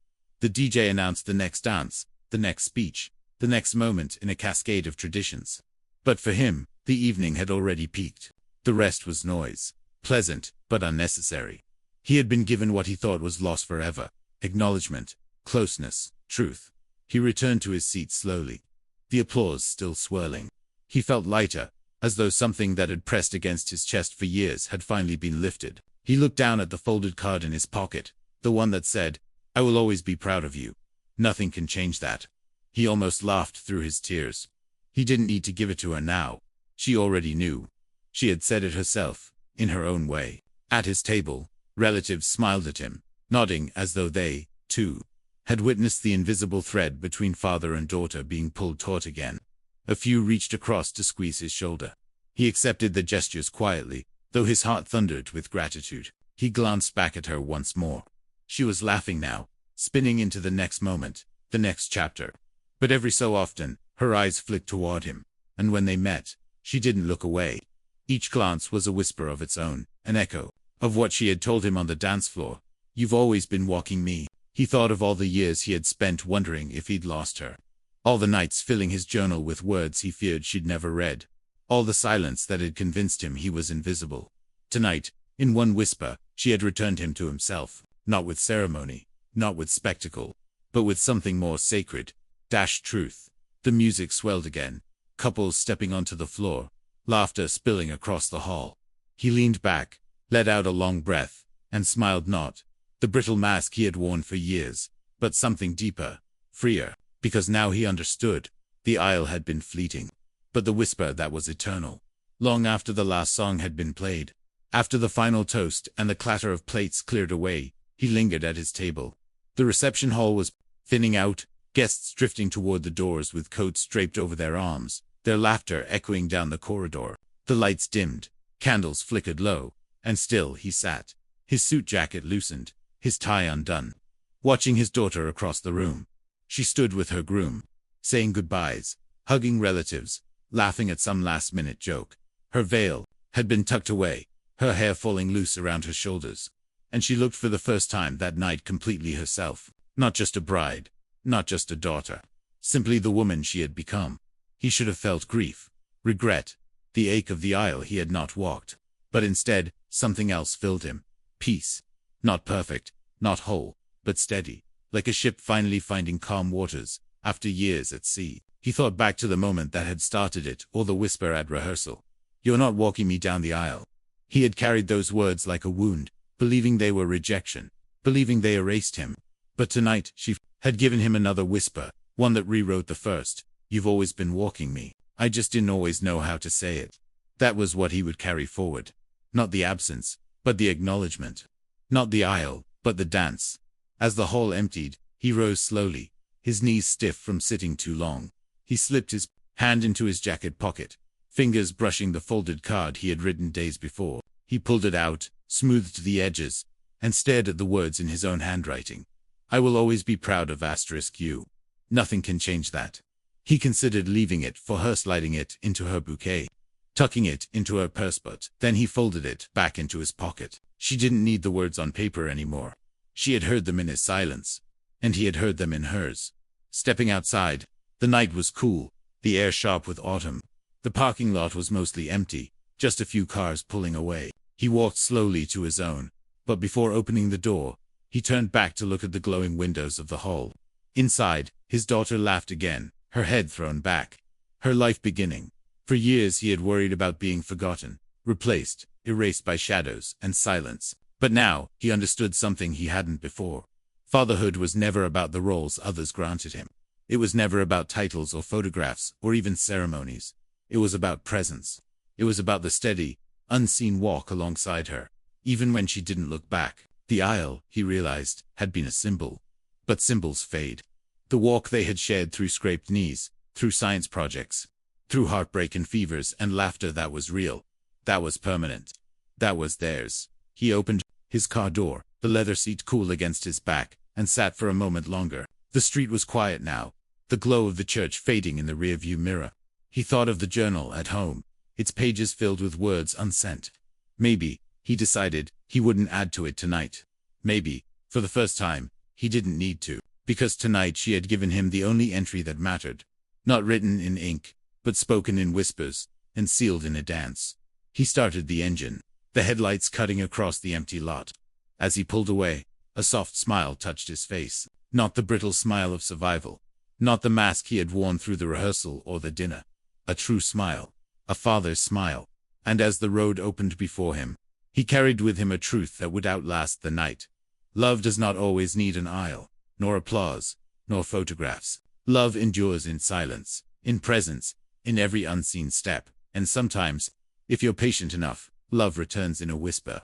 The DJ announced the next dance, the next speech, the next moment in a cascade of traditions. But for him, the evening had already peaked. The rest was noise, pleasant, but unnecessary. He had been given what he thought was lost forever: acknowledgement, closeness, truth. He returned to his seat slowly, the applause still swirling. He felt lighter, as though something that had pressed against his chest for years had finally been lifted. He looked down at the folded card in his pocket, the one that said, "I will always be proud of you. Nothing can change that." He almost laughed through his tears. He didn't need to give it to her now. She already knew. She had said it herself, in her own way. At his table, relatives smiled at him, nodding as though they, too, had witnessed the invisible thread between father and daughter being pulled taut again. A few reached across to squeeze his shoulder. He accepted the gestures quietly, though his heart thundered with gratitude. He glanced back at her once more. She was laughing now, spinning into the next moment, the next chapter. But every so often, her eyes flicked toward him, and when they met, she didn't look away. Each glance was a whisper of its own, an echo of what she had told him on the dance floor. "You've always been walking me." He thought of all the years he had spent wondering if he'd lost her. All the nights filling his journal with words he feared she'd never read. All the silence that had convinced him he was invisible. Tonight, in one whisper, she had returned him to himself, not with ceremony, not with spectacle, but with something more sacred. Truth. The music swelled again, couples stepping onto the floor, laughter spilling across the hall. He leaned back, let out a long breath, and smiled, not the brittle mask he had worn for years, but something deeper, freer, because now he understood. The aisle had been fleeting, but the whisper that was eternal. Long after the last song had been played, after the final toast and the clatter of plates cleared away, he lingered at his table. The reception hall was thinning out, guests drifting toward the doors with coats draped over their arms, their laughter echoing down the corridor. The lights dimmed, candles flickered low, and still he sat, his suit jacket loosened, his tie undone, watching his daughter across the room. She stood with her groom, saying goodbyes, hugging relatives, laughing at some last-minute joke. Her veil had been tucked away, her hair falling loose around her shoulders, and she looked for the first time that night completely herself, not just a bride, not just a daughter, simply the woman she had become. He should have felt grief, regret, the ache of the aisle he had not walked, but instead, something else filled him. Peace. Not perfect, not whole, but steady, like a ship finally finding calm waters, after years at sea. He thought back to the moment that had started it, or the whisper at rehearsal. "You're not walking me down the aisle." He had carried those words like a wound, believing they were rejection, believing they erased him. But tonight, she had given him another whisper, one that rewrote the first. "You've always been walking me. I just didn't always know how to say it." That was what he would carry forward. Not the absence, but the acknowledgement. Not the aisle, but the dance. As the hall emptied, he rose slowly, his knees stiff from sitting too long. He slipped his hand into his jacket pocket, fingers brushing the folded card he had written days before. He pulled it out, smoothed the edges, and stared at the words in his own handwriting. "I will always be proud of *U. Nothing can change that." He considered leaving it for her, sliding it into her bouquet, tucking it into her purse, but then he folded it back into his pocket. She didn't need the words on paper anymore. She had heard them in his silence, and he had heard them in hers. Stepping outside, the night was cool, the air sharp with autumn. The parking lot was mostly empty, just a few cars pulling away. He walked slowly to his own, but before opening the door, he turned back to look at the glowing windows of the hall. Inside, his daughter laughed again, her head thrown back, her life beginning. For years he had worried about being forgotten, replaced, erased by shadows and silence. But now, he understood something he hadn't before. Fatherhood was never about the roles others granted him. It was never about titles or photographs or even ceremonies. It was about presence. It was about the steady, unseen walk alongside her, even when she didn't look back. The aisle, he realized, had been a symbol. But symbols fade. The walk they had shared through scraped knees, through science projects, through heartbreak and fevers and laughter, that was real. That was permanent. That was theirs. He opened his car door, the leather seat cool against his back, and sat for a moment longer. The street was quiet now, the glow of the church fading in the rearview mirror. He thought of the journal at home, its pages filled with words unsent. Maybe, he decided, he wouldn't add to it tonight. Maybe, for the first time, he didn't need to, because tonight she had given him the only entry that mattered. Not written in ink, but spoken in whispers, and sealed in a dance. He started the engine, the headlights cutting across the empty lot. As he pulled away, a soft smile touched his face. Not the brittle smile of survival. Not the mask he had worn through the rehearsal or the dinner. A true smile. A father's smile. And as the road opened before him, he carried with him a truth that would outlast the night. Love does not always need an aisle, nor applause, nor photographs. Love endures in silence, in presence, in every unseen step. And sometimes, if you're patient enough, love returns in a whisper.